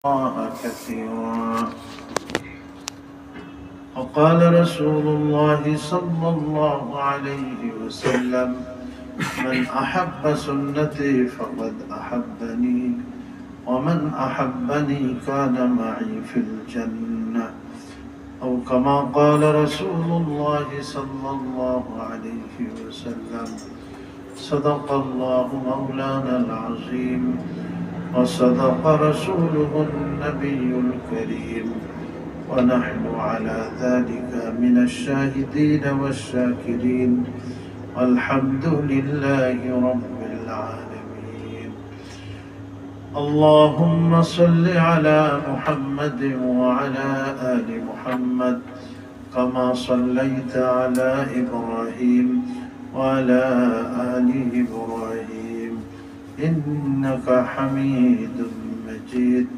الله كثيرا. وقال رسول الله صلى الله عليه وسلم: من أحب سنتي فقد أحبني، ومن أحبني كان معي في الجنة. أو كما قال رسول الله صلى الله عليه وسلم: صدق الله مولانا العظيم، وصدق رسوله النبي الكريم، ونحن على ذلك من الشاهدين والشاكرين، والحمد لله رب العالمين. اللهم صل على محمد وعلى آل محمد كما صليت على إبراهيم وعلى آل إبراهيم إنك حميد مجيد.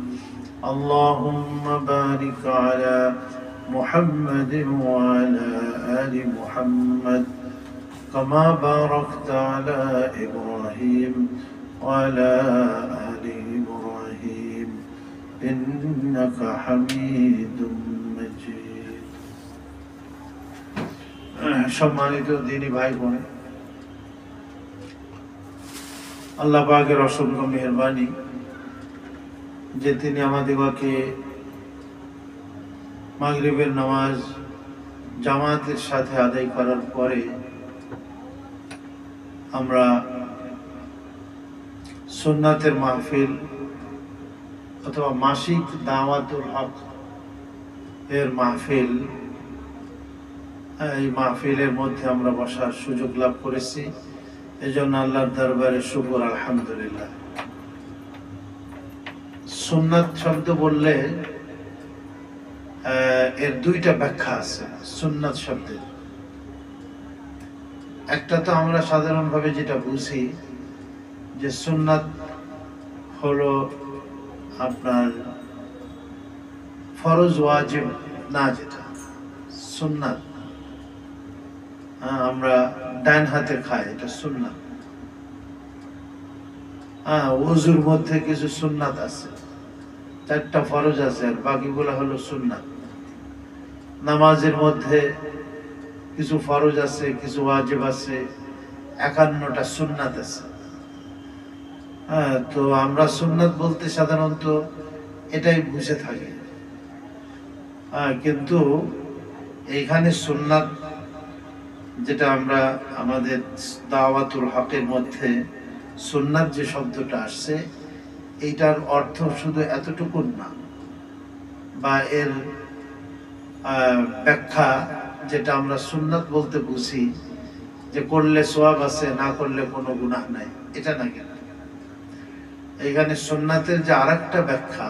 اللهم بارك على محمد وعلى آل محمد كما باركت على إبراهيم وعلى آل إبراهيم إنك حميد مجيد. সম্মানিত দিনী ভাই বোন, আল্লাহ পাকের অসংখ্য মেহেরবানি যে তিনি আমাদেরকে মাগরিবের নামাজ জামাতের সাথে আদায় করার পরে আমরা সুন্নাতের মাহফিল অথবা মাসিক দাওয়াতুল হক এর মাহফিল, এই মাহফিলের মধ্যে আমরা বসার সুযোগ লাভ করেছি। এজন্য আল্লাহর দরবারে শুকর, আলহামদুলিল্লাহ। সুন্নাত শব্দ বললে এর দুইটা ব্যাখ্যা আছে। সুন্নাত শব্দের একটা তো আমরা সাধারণভাবে যেটা বুঝি যে সুন্নাত হলো আপনার ফরজ ওয়াজিব না, যেটা সুন্নাত আমরা ডান হাতে খাই, এটা সুন্নাত। ওযুর মধ্যে কিছু সুন্নাত আছে, 4টা ফরজ আছে আর বাকিগুলো হলো সুন্নাত। নামাজের মধ্যে কিছু ফরজ আছে, কিছু ওয়াজিব আছে, 51টা সুন্নাত আছে। তো আমরা সুন্নাত বলতে সাধারণত এটাই বুঝে থাকি, কিন্তু এইখানে সুন্নাত যেটা আমরা আমাদের দাওয়াতুল হকের মধ্যে সুন্নাত যে শব্দটা আসছে, এইটার অর্থ শুধু এতটুকু না, বা এর ব্যাখ্যা যেটা আমরা সুন্নাত বলতে বুঝি যে করলে সওয়াব আছে, না করলে কোনো গুনাহ নাই, এটা না। কেন এখানে সুন্নাতের যে আরেকটা ব্যাখ্যা,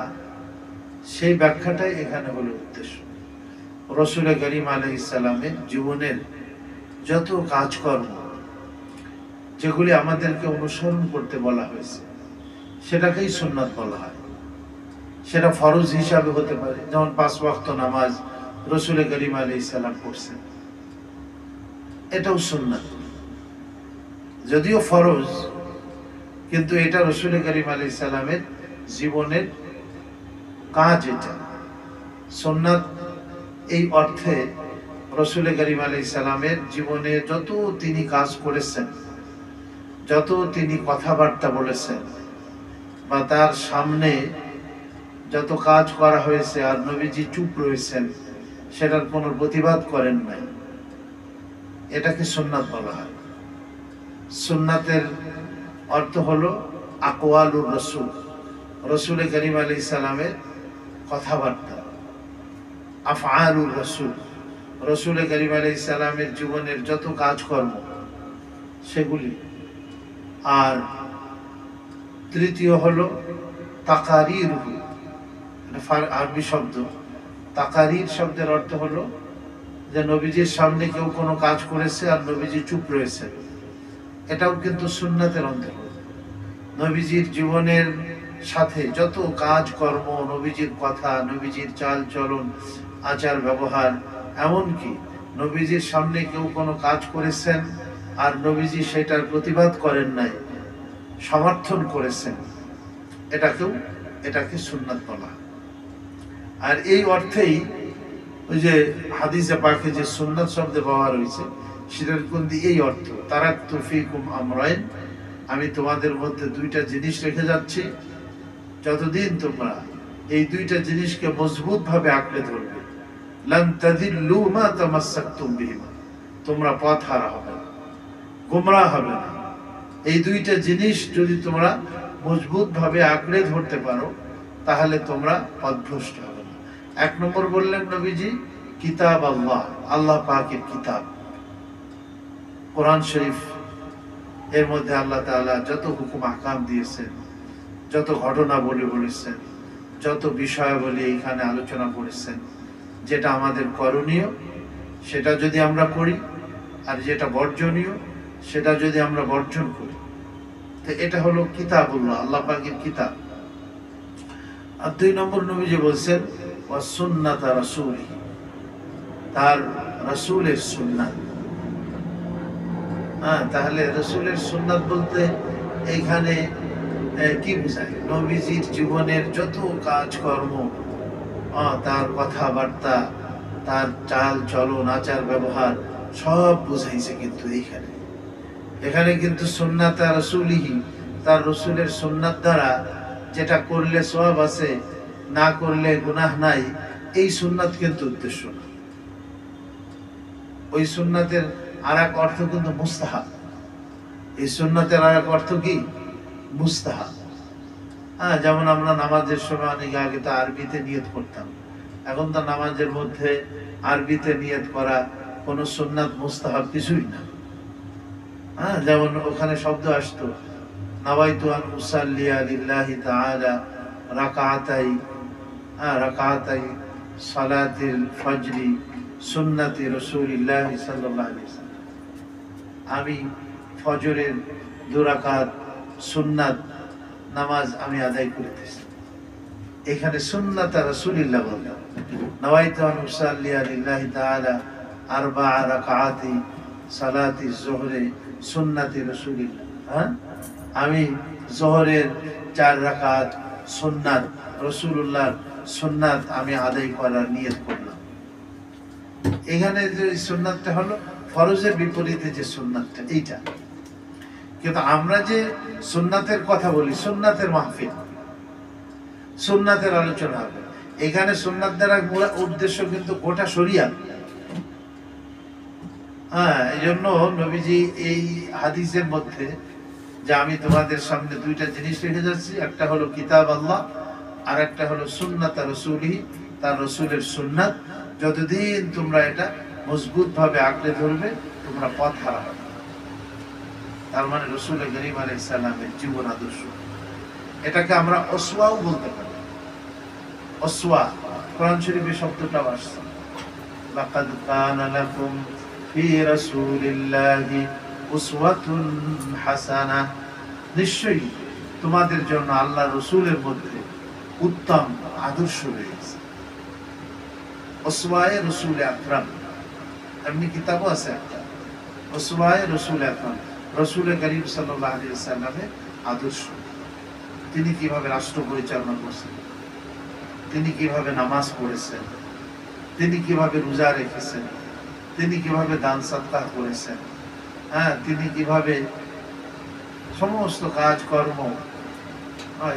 সেই ব্যাখ্যাটাই এখানে হলো উদ্দেশ্য। রাসূল করিম আলাইহিস সালামের জীবনের যত কাজকর্ম যেগুলি আমাদেরকে অনুসরণ করতে বলা হয়েছে, সেটাকেই সুন্নাত বলা হয়। সেটা ফরজ হিসাবে হতে পারে, যেমন 5 ওয়াক্ত নামাজ রাসূল করিম আলাইহিস সালাম পড়ছেন, এটাও সুন্নাত। যদিও ফরজ, কিন্তু এটা রাসূল করিম আলাইহিস সালামের জীবনের কাজ। এটা সুন্নাত এই অর্থে রাসূল করিম আলাইহিস সালামের জীবনে যত তিনি কাজ করেছেন, যত তিনি কথাবার্তা বলেছেন, বা তার সামনে যত কাজ করা হয়েছে আর নবীজি চুপ রয়েছেন, সেটার কোনো প্রতিবাদ করেন নাই, এটাকে সুন্নাত বলা হয়। সুন্নাতের অর্থ হলো আকওয়ালুর রাসূল, রাসূল করিম আলাইহিস সালামের কথাবার্তা। আফআলুর রাসূল, রাসূল করিম আলাইহিস সালামের জীবনের যত কাজকর্ম সেগুলি। আর তৃতীয় হলো তাকারির, আরবি শব্দ। তাকারির শব্দের অর্থ হলো যে নবীজির সামনে কেউ কোনো কাজ করেছে আর নবীজি চুপ রয়েছে, এটাও কিন্তু সুন্নাতের অন্তর্গত। নবীজির জীবনের সাথে যত কাজকর্ম, নবীজির কথা, নবীজির চাল চলন, আচার ব্যবহার, এমনকি নবীজির সামনে কেউ কোনো কাজ করেছেন আর নবীজি সেটার প্রতিবাদ করেন নাই, সমর্থন করেছেন, এটাকে সুন্নাত বলা হয়। আর এই অর্থেই ওই যে হাদিসে পাকে যে সুন্নাত শব্দে ব্যবহার হয়েছে সেটার কিন্তু এই অর্থ, তারাকতু ফীকুম আমরাইন, আমি তোমাদের মধ্যে দুইটা জিনিস রেখে যাচ্ছি, যতদিন তোমরা এই দুইটা জিনিসকে মজবুত ভাবে আঁকড়ে ধরবে, লান তাযিল্লু মা তামাসসাকতুম বিহিমা, তোমরা পথহারা হবে না, গোমরাহ হবে না। এই দুইটা জিনিস যদি তোমরা মজবুত ভাবে আঁকড়ে ধরতে পারো তাহলে তোমরা পথভ্রষ্ট হবে না। এক নম্বর বললেন নবীজি কিতাব আল্লাহ, আল্লাহ পাকের কিতাব কোরআন শরীফ, এর মধ্যে আল্লাহ তাআলা যত হুকুম আহকাম দিয়েছেন, যত ঘটনা বলেছেন, যত বিষয়াবলী এখানে আলোচনা করেছেন, যেটা আমাদের করণীয় সেটা যদি আমরা করি আর যেটা বর্জনীয় সেটা যদি আমরা বর্জন করি, তো এটা হলো কিতাবুল্লাহ, আল্লাহ পাকের কিতাব। আর 2 নম্বর নবীজি বলছেন ওয়া সুন্নাত রাসূলি, তার রাসূলের সুন্নাত। তাহলে রাসূলের সুন্নাত বলতে এইখানে কি বোঝায়? নবীজির জীবনের যত কাজকর্ম, তার কথাবার্তা, তার চাল চলন, আচার ব্যবহার সব বুঝাইছে। কিন্তু এখানে কিন্তু সুন্নাত রাসূলিহি, তার রাসূলের সুন্নাত দ্বারা যেটা করলে সওয়াব আছে, না করলে গুনাহ নাই, এই সুন্নাত কিন্তু উদ্দেশ্য না। ওই সুন্নাতের আরেক অর্থ কিন্তু মুস্তাহাব। এই সুন্নাতের আরেক অর্থ কি? মুস্তাহাব। যেমন আমরা নামাজের সময় অনেক আগে তো আরবিতে নিয়ত করতাম, এখন তো নামাজের মধ্যে আরবিতে নিয়ত করা কোন সুন্নাত মুস্তাহাব কিছুই না। যেমন ওখানে শব্দ আসতো নাওয়াইতু আন উসাল্লিয়া লিল্লাহি তাআলা রাকাতাই সালাতিল ফজরি সুন্নতি রাসূলিল্লাহি সাল্লাল্লাহু আলাইহি ওয়াসাল্লাম, আমি ফজরের 2 রাকাত সুন্নাত নামাজ আমি আদায় করতেছি। এখানে সুন্নাত রাসূলিল্লাহ বললাম, নাওয়াইতু আন উসাল্লিয়া লিল্লাহি তাআলা 4 রাকাতি সালাতি যুহরে সুন্নতি রাসূলিল্লাহ, আমি যোহরের 4 রাকাত সুন্নাত, রাসূলুল্লাহর সুন্নাত আমি আদায় করার নিয়ত করলাম। এখানে যে সুন্নাতটা হলো ফরজের বিপরীতে যে সুন্নাতটা, এইটা। কিন্তু আমরা যে সুন্নাতের কথা বলি, সুন্নাতের মাহফিল, সুন্নাতের আলোচনা হবে, এখানে সুন্নাত দ্বারা উদ্দেশ্য কিন্তু গোটা শরিয়াত। এই জন্য নবীজি এই হাদিসের মধ্যে যে আমি তোমাদের সামনে দুইটা জিনিস রেখে যাচ্ছি, একটা হলো কিতাব আল্লাহ আর একটা হলো সুন্নাত রাসূলিহি, তার রাসূলের সুন্নাত, যতদিন তোমরা এটা মজবুত ভাবে আঁকড়ে ধরবে তোমরা পথ হারাবে। তার মানে রাসূল করিম আলাইহিস সালামের জীবন আদর্শ, এটাকে আমরা ওসওয়াও বলতে পারি। ওসওয়া কোরআন শরীফে শব্দটাও আসছে, লাকাদ কানা লাকুম ফি রাসূলিল্লাহি উসওয়াতুন হাসানাহ, নিশ্চয়ই তোমাদের জন্য আল্লাহ রাসূলের মধ্যে উত্তম আদর্শ রয়েছে। ওসওয়ায়ে রাসূল আকরাম, এমনি কিতাবও আছে একটা, ওসওয়ায়ে রাসূল আকরাম, রাসূল করিম সাল্লাল্লাহু আলাইহি ওয়াসাল্লামের আদর্শ। তিনি কিভাবে রাষ্ট্র পরিচালনা করছেন, তিনি কিভাবে নামাজ পড়েছেন, তিনি কিভাবে রোজা রেখেছেন, তিনি কিভাবে দান সাদকা করেছেন, তিনি কিভাবে সমস্ত কাজকর্ম,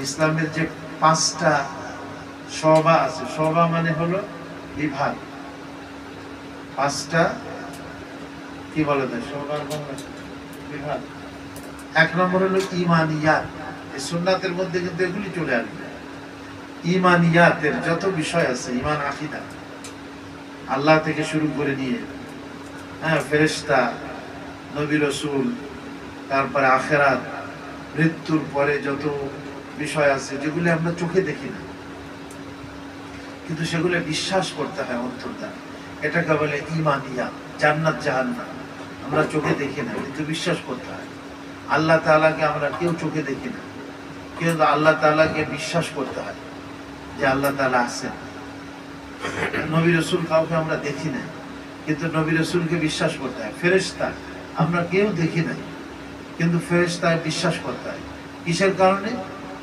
ইসলামের যে 5টা শোভা আছে, শোভা মানে হলো বিভাগ, 5টা কি বলে দেয় শোভার বিভাগ। 1 নম্বর হলো ঈমানিয়াত, এই সুন্নাতের মধ্যে কিন্তু এগুলি চলে আসবে। ঈমানিয়াতের যত বিষয় আছে, ঈমান আকীদা, আল্লাহ থেকে শুরু করে নিয়ে ফেরেশতা, নবী রাসূল, তারপরে আখিরাত, মৃত্যুর পরে যত বিষয় আছে যেগুলো আমরা চোখে দেখি না, কিন্তু সেগুলো বিশ্বাস করতে হয় অন্তর দ্বারা, এটাকে বলে ঈমানিয়াত। জান্নাত জাহান্নাম আমরা চোখে দেখি না, কিন্তু বিশ্বাস করতে হয়। আল্লাহ তাআলাকে আমরা কেউ চোখে দেখি না, কিন্তু আল্লাহ তাআলাকে বিশ্বাস করতে হয় যে আল্লাহ তাআলা আছেন। নবী রাসূল কাউকে আমরা দেখি না, কিন্তু নবী রাসূলকে বিশ্বাস করতে হয়। ফেরেশতা আমরা কেউ দেখি নাই, কিন্তু ফেরেশতায় বিশ্বাস করতে হয়। কিসের কারণে?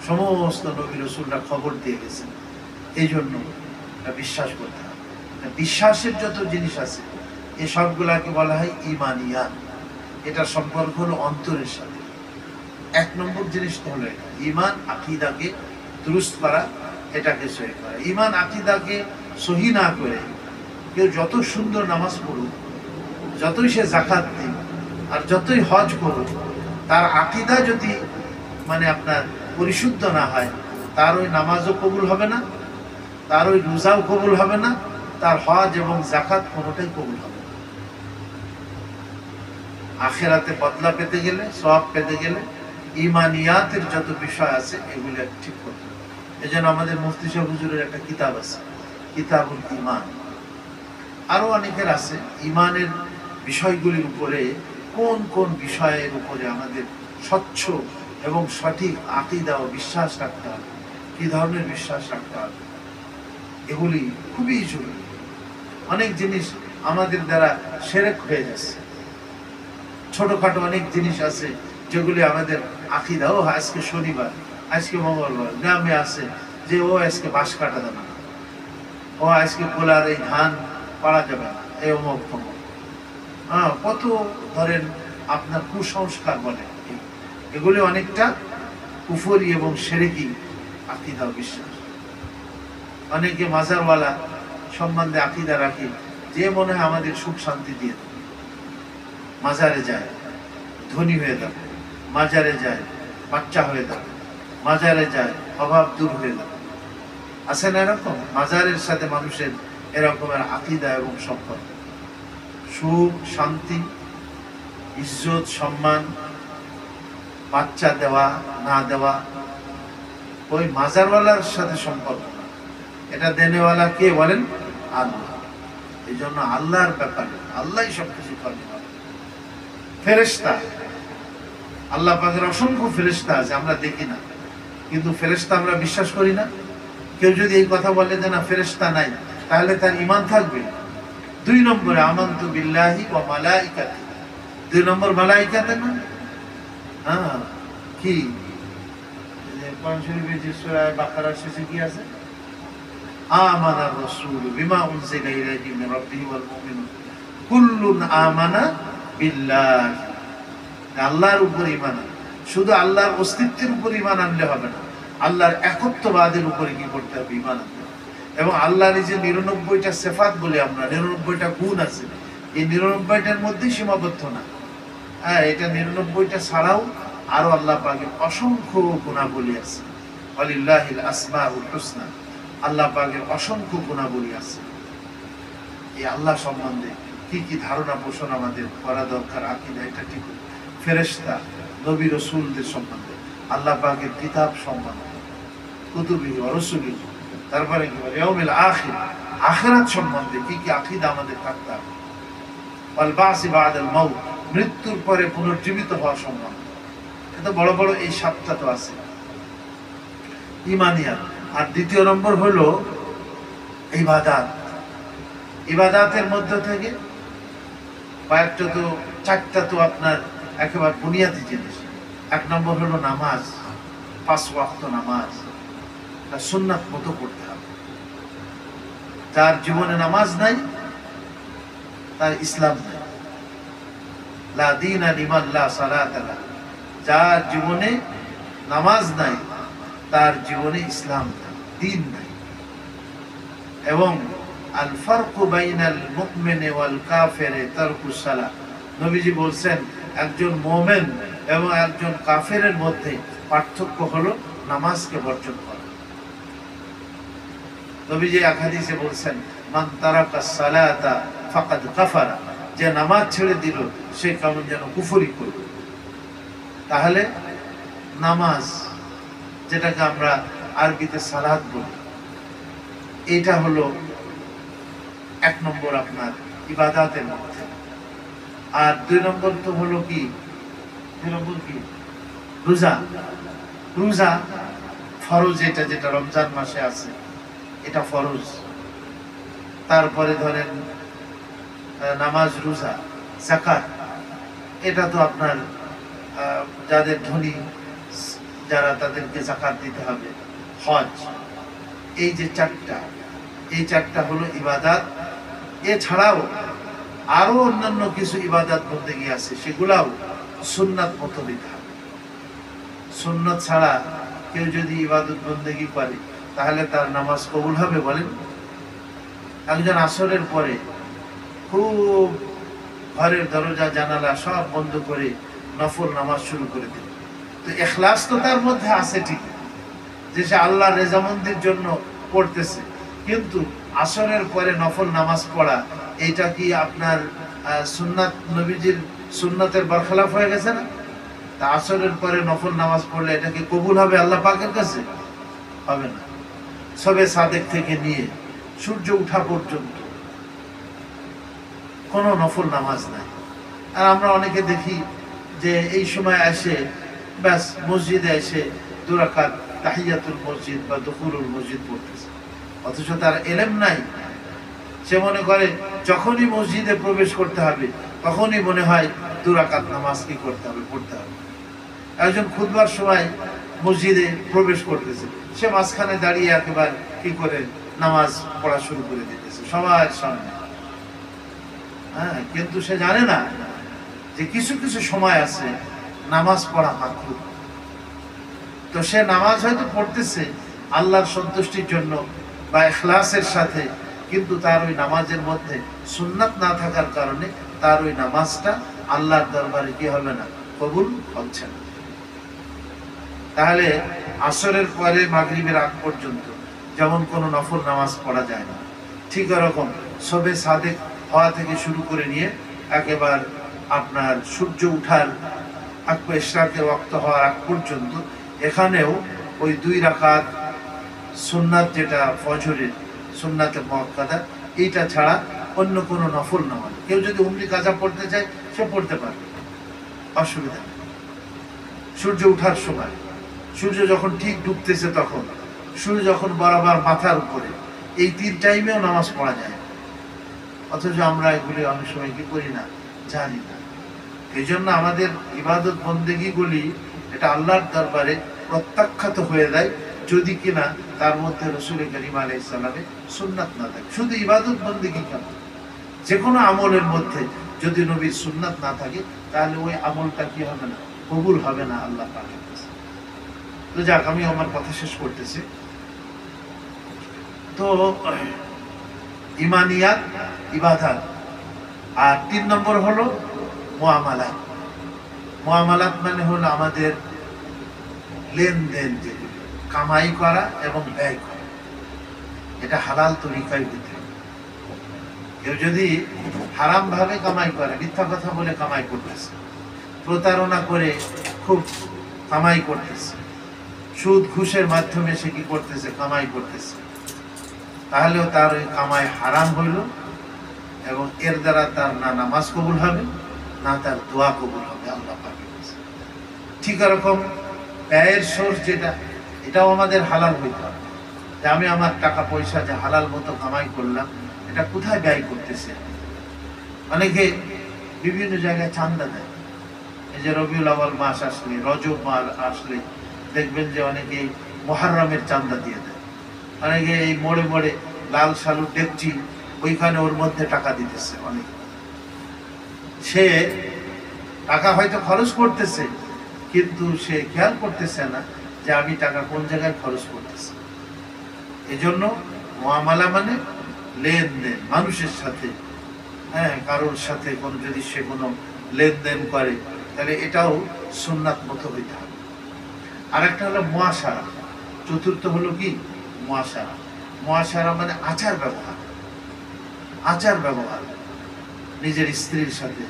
সমস্ত নবী রাসূলরা খবর দিয়ে গেছেন। এই জন্য বিশ্বাস করতে হবে। বিশ্বাসের যত জিনিস আছে এই সবগুলাকে বলা হয় ঈমানিয়াত। এটার সম্পর্ক হলো অন্তরের সাথে। এক নম্বর জিনিসটা হলো এটা, ঈমান আকীদাকে দুরুস্ত করা, এটাকে সহি করা। ঈমান আকীদাকে সহি না করে কেউ যত সুন্দর নামাজ পড়ুক, যতই সে যাকাত দিক, আর যতই হজ করুক, তার আকীদা যদি আপনার পরিশুদ্ধ না হয়, তার ওই নামাজও কবুল হবে না, তার ওই রোজাও কবুল হবে না, তার হজ এবং যাকাত কোনোটাই কবুল হবে না। আখিরাতে বদলা পেতে গেলে, সওয়াব পেতে গেলে ঈমানিয়াতের যত বিষয় আছে এগুলো ঠিক করতে হবে। এজন্য আমাদের মুফতি সাহেব হুজুরের একটা কিতাব আছে, কিতাবুল ঈমান। আরো অনেকের আছে ঈমানের বিষয়গুলির উপরে, কোন কোন বিষয়ের উপরে আমাদের স্বচ্ছ এবং সঠিক আকীদা ও বিশ্বাস রাখতে হবে, কি ধরনের বিশ্বাস রাখতে হবে, এগুলি খুবই জরুরি। অনেক জিনিস আমাদের দ্বারা শিরক হয়ে যাচ্ছে। ছোটখাটো অনেক জিনিস আছে যেগুলি আমাদের আকীদা, ও আজকে শনিবার, আজকে মঙ্গলবার, গ্রামে আছে যে ও আজকে বাঁশ কাটা যাবে না, ও আজকে গোলার এই ধান পাড়া যাবে না, এই অমুক তমুক। কত ধরেন আপনার কুসংস্কার বলে, এগুলি অনেকটা কুফরি এবং শিরকি আকীদা বিশ্বাস। অনেকে মাজারওয়ালা সম্বন্ধে আকীদা রাখে যে মনে হয় আমাদের সুখ শান্তি দিয়ে দেবে, মাজারে যায় ধনী হয়ে যাবে, মাজারে যায় বাচ্চা হয়ে যাবে, মাজারে যায় অভাব দূর হয়ে যাবে। আছে না এরকম? মাজারের সাথে মানুষের এরকমের আকীদা এবং সম্পর্ক। সুখ শান্তি, ইজ্জত সম্মান, বাচ্চা দেওয়া না দেওয়া, ওই মাজারওয়ালার সাথে সম্পর্ক না, এটা দেনেওয়ালা কে বলেন? আল্লাহ। এই জন্য আল্লাহর ব্যাপারে আল্লাহই সবকিছু করেন। ফেরেশতা, আল্লাহ পাকের অসংখ্য ফেরেশতা আছে, আমরা দেখি না, কিন্তু ফেরেশতা আমরা বিশ্বাস করি না। কেউ যদি এই কথা বলে যে না ফেরেশতা নাই, তাহলে তার ঈমান থাকবে। 2 নম্বরে আমানতু বিল্লাহি ওয়া মালাইকাতি। 2 নম্বর মালাইকাতে না, কি কোরআন শরীফে যে সূরা বাকারার শেষে কি আছে? আমানার রাসূল বিমা উনজিলা ইলাইহি মির রাব্বিহি ওয়াল মুমিনুন কুল্লুন আমানা বিল্লাহ। আল্লাহর উপর ঈমান, শুধু আল্লাহর অস্তিত্বের উপর ঈমান আনলে হবে না, আল্লাহর একত্ববাদের উপরে কি করতে হবে? ঈমান আনতে হবে। এবং আল্লাহর যে 99টা সিফাত বলে আমরা, 99টা গুণ আছে, এই 99টার মধ্যেই সীমাবদ্ধ না। এটা 99টা ছাড়াও আরো আল্লাহ পাকের অসংখ্য গুণাবলী আছে। ওয়ালিল্লাহিল আসমাউল হুসনা, আল্লাহ পাকের অসংখ্য গুণাবলী আছে। এই আল্লাহ সম্বন্ধে কি কি ধারণা পোষণ আমাদের করা দরকার, আকীদা এটা ঠিক। ফেরেশতা, নবী রাসূলদের সম্বন্ধে, আল্লাহ পাকের কিতাব সম্বন্ধে, কুতুবি ওয়া রাসূলি, তারপরে কি বলে ইয়াউমিল আখির, আখিরাত সম্বন্ধে কি কি আকীদা আমাদের থাকতে হবে। ওয়াল বাসি বাদাল মাউত, মৃত্যুর পরে পুনর্জীবিত হওয়া সম্বন্ধে। এটা বড় বড় এই 7টা তো আছে ঈমানিয়াত। আর 2 নম্বর হলো ইবাদত। ইবাদতের মধ্য থেকে কয়েকটা তো 4টা তো আপনার একেবারে বুনিয়াদি জিনিস। 1 নম্বর হলো নামাজ, 5 ওয়াক্ত নামাজ, তা সুন্নাত মতো পড়তে হবে। যার জীবনে নামাজ নাই তার ইসলাম নাই। লা দীনা লিমান লা সালাতা লা, যার জীবনে নামাজ নাই তার জীবনে ইসলাম নাই, দ্বীন নাই। এবং আল ফারকু বাইনাল মুমিনি ওয়াল কাফিরি তারকুস সালাহ, নবীজি বলছেন একজন মুমিন এবং একজন কাফেরের মধ্যে পার্থক্য হলো নামাজকে বর্জন করা। নবীজি এক হাদিসে বলছেন মান তারাকাস সালাতা ফাকাদ কাফারা, যে নামাজ ছেড়ে দিল সে কেমন যেন কুফরি করল। তাহলে নামাজ, যেটাকে আমরা আরবিতে সালাত বলি, এটা হলো 1 নম্বর আপনার ইবাদতের মধ্যে। আর 2 নম্বর তো হলো কি, 2 নম্বর কি? রোজা। রোজা ফরজ, এটা যেটা রমজান মাসে আছে এটা ফরজ। তারপরে ধরেন নামাজ, রোজা, যাকাত, এটা তো আপনার যাদের ধনী যারা তাদেরকে যাকাত দিতে হবে, হজ, এই যে 4টা এই চারটা হলো ইবাদত। এছাড়াও আরো অন্যান্য কিছু ইবাদত বন্দেগী আছে, সেগুলাও সুন্নাত মতো দিতে হবে। সুন্নাত ছাড়া কেউ যদি ইবাদত বন্দেগী করে তাহলে তার নামাজ কবুল হবে বলেন? একজন আসরের পরে খুব ঘরের দরজা জানালা সব বন্ধ করে নফল নামাজ শুরু করে দিল, তো ইখলাস তো তার মধ্যে আছে ঠিক, যে সে আল্লাহর রেজামন্দির জন্য পড়তেছে, কিন্তু আসরের পরে নফল নামাজ পড়া এটা কি আপনার সুন্নাত, নবীজির সুন্নাতের বরখলাফ হয়ে গেছে না? তা আসরের পরে নফল নামাজ পড়লে এটা কি কবুল হবে আল্লাহ পাকের কাছে? হবে না। সবে সাদেক থেকে নিয়ে সূর্য উঠা পর্যন্ত কোনো নফল নামাজ নাই। আর আমরা অনেকে দেখি যে এই সময় এসে ব্যাস মসজিদে এসে 2 রাকাত তাহিয়াতুল মসজিদ বা দুখুলুল মসজিদ পড়তেছে, অথচ তার ইলম নাই। সে মনে করে যখনই মসজিদে প্রবেশ করতে হবে তখনই মনে হয় 2 রাকাত নামাজ কি করতে হবে, পড়তে হবে। একজন খুতবার সময় মসজিদে প্রবেশ করতেছে, সে মাঝখানে দাঁড়িয়ে একেবারে কি করে নামাজ পড়া শুরু করে দিতেছে সবার সামনে। হ্যাঁ, কিন্তু সে জানে না যে কিছু কিছু সময় আছে নামাজ পড়া মাকরুহ। তো সে নামাজ হয়তো পড়তেছে আল্লাহর সন্তুষ্টির জন্য বা ইখলাসের সাথে, কিন্তু তার ওই নামাজের মধ্যে সুন্নাত না থাকার কারণে তার ওই নামাজটা আল্লাহর দরবারে কি হবে না, কবুল হচ্ছে না। তাহলে আসরের পরে মাগরিবের আগ পর্যন্ত যেমন কোনো নফল নামাজ পড়া যায় না, ঠিক এরকম সবে সাদেক হওয়া থেকে শুরু করে নিয়ে একেবারে আপনার সূর্য উঠার আগ ইশরাকের ওয়াক্ত হওয়ার আগ পর্যন্ত এখানেও ওই 2 রাকাত সুন্নাত, যেটা ফজরের সুন্নাতে মুআক্কাদা, এইটা ছাড়া অন্য কোনো নফল নামাজ কেউ যদি উমরি কাজা পড়তে চায় সে পড়তে পারে, অসুবিধা নেই। সূর্য উঠার সময়, সূর্য যখন ঠিক ডুবতেছে তখন, সূর্য যখন বরাবর মাথার উপরে, এই 3 টাইমেও নামাজ পড়া যায়। অথচ আমরা এগুলি অনেক সময় কি করি না, জানি না। এই জন্য আমাদের ইবাদত বন্দেগীগুলি এটা আল্লাহর দরবারে প্রত্যাখ্যাত হয়ে যায় যদি কিনা তার মধ্যে রাসূল করিম আলাইহিস সালামের সুন্নাত না থাকে। শুধু ইবাদত বন্দেগী কেন, যে কোনো আমলের মধ্যে যদি নবীর সুন্নাত না থাকে তাহলে ওই আমলটা কি হবে না, কবুল হবে না আল্লাহ পাকের কাছে। তো যাক, আমি আমার কথা শেষ করতেছি। তো ইমানিয়াত, ইবাদত। আর 3 নম্বর হলো মুআমালাত। মুআমালাত মানে হলো আমাদের লেনদেন, যেগুলো কামাই করা এবং ব্যয় করা, এটা হালাল তরিকায় হতে হবে। কেউ যদি হারাম ভাবে কামাই করে, মিথ্যা কথা বলে কামাই করতেছে, প্রতারণা করে খুব কামাই করতেছে, সুদ ঘুষের মাধ্যমে সে কি করতেছে, কামাই করতেছে, তাহলেও তার ওই কামাই হারাম হইল এবং এর দ্বারা তার না নামাজ কবুল হবে না তার দোয়া কবুল হবে আল্লাহ পাকের কাছে। ঠিক এরকম ব্যয়ের সোর্স যেটা, এটাও আমাদের হালাল হইতে হবে, যে আমি আমার টাকা পয়সা যে হালাল মতো কামাই করলাম এটা কোথায় ব্যয় করতেছে। অনেকে বিভিন্ন জায়গায় চান্দা দেয়। এই যে রবিউল আউয়াল মাস আসলে, রজব মাস আসলে দেখবেন যে অনেকে মুহররমের চান্দা দিয়ে দেয়। অনেকে এই মোড়ে মোড়ে লাল সালু ডেকচি, ওইখানে ওর মধ্যে টাকা দিতেছে। অনেক সে টাকা হয়তো খরচ করতেছে, কিন্তু সে খেয়াল করতেছে না যে আমি টাকা কোন জায়গায় খরচ করতেছি। এই জন্য মুআমালা মানে লেনদেন মানুষের সাথে, হ্যাঁ, কারোর সাথে কোনো যদি সে কোনো লেনদেন করে তাহলে এটাও সুন্নাত মতো হইতে হবে। আর একটা হলো মুআশারা। চতুর্থ হলো কি, মুআশারা। মুআশারা মানে আচার ব্যবহার। আচার ব্যবহার নিজের স্ত্রীর সাথে,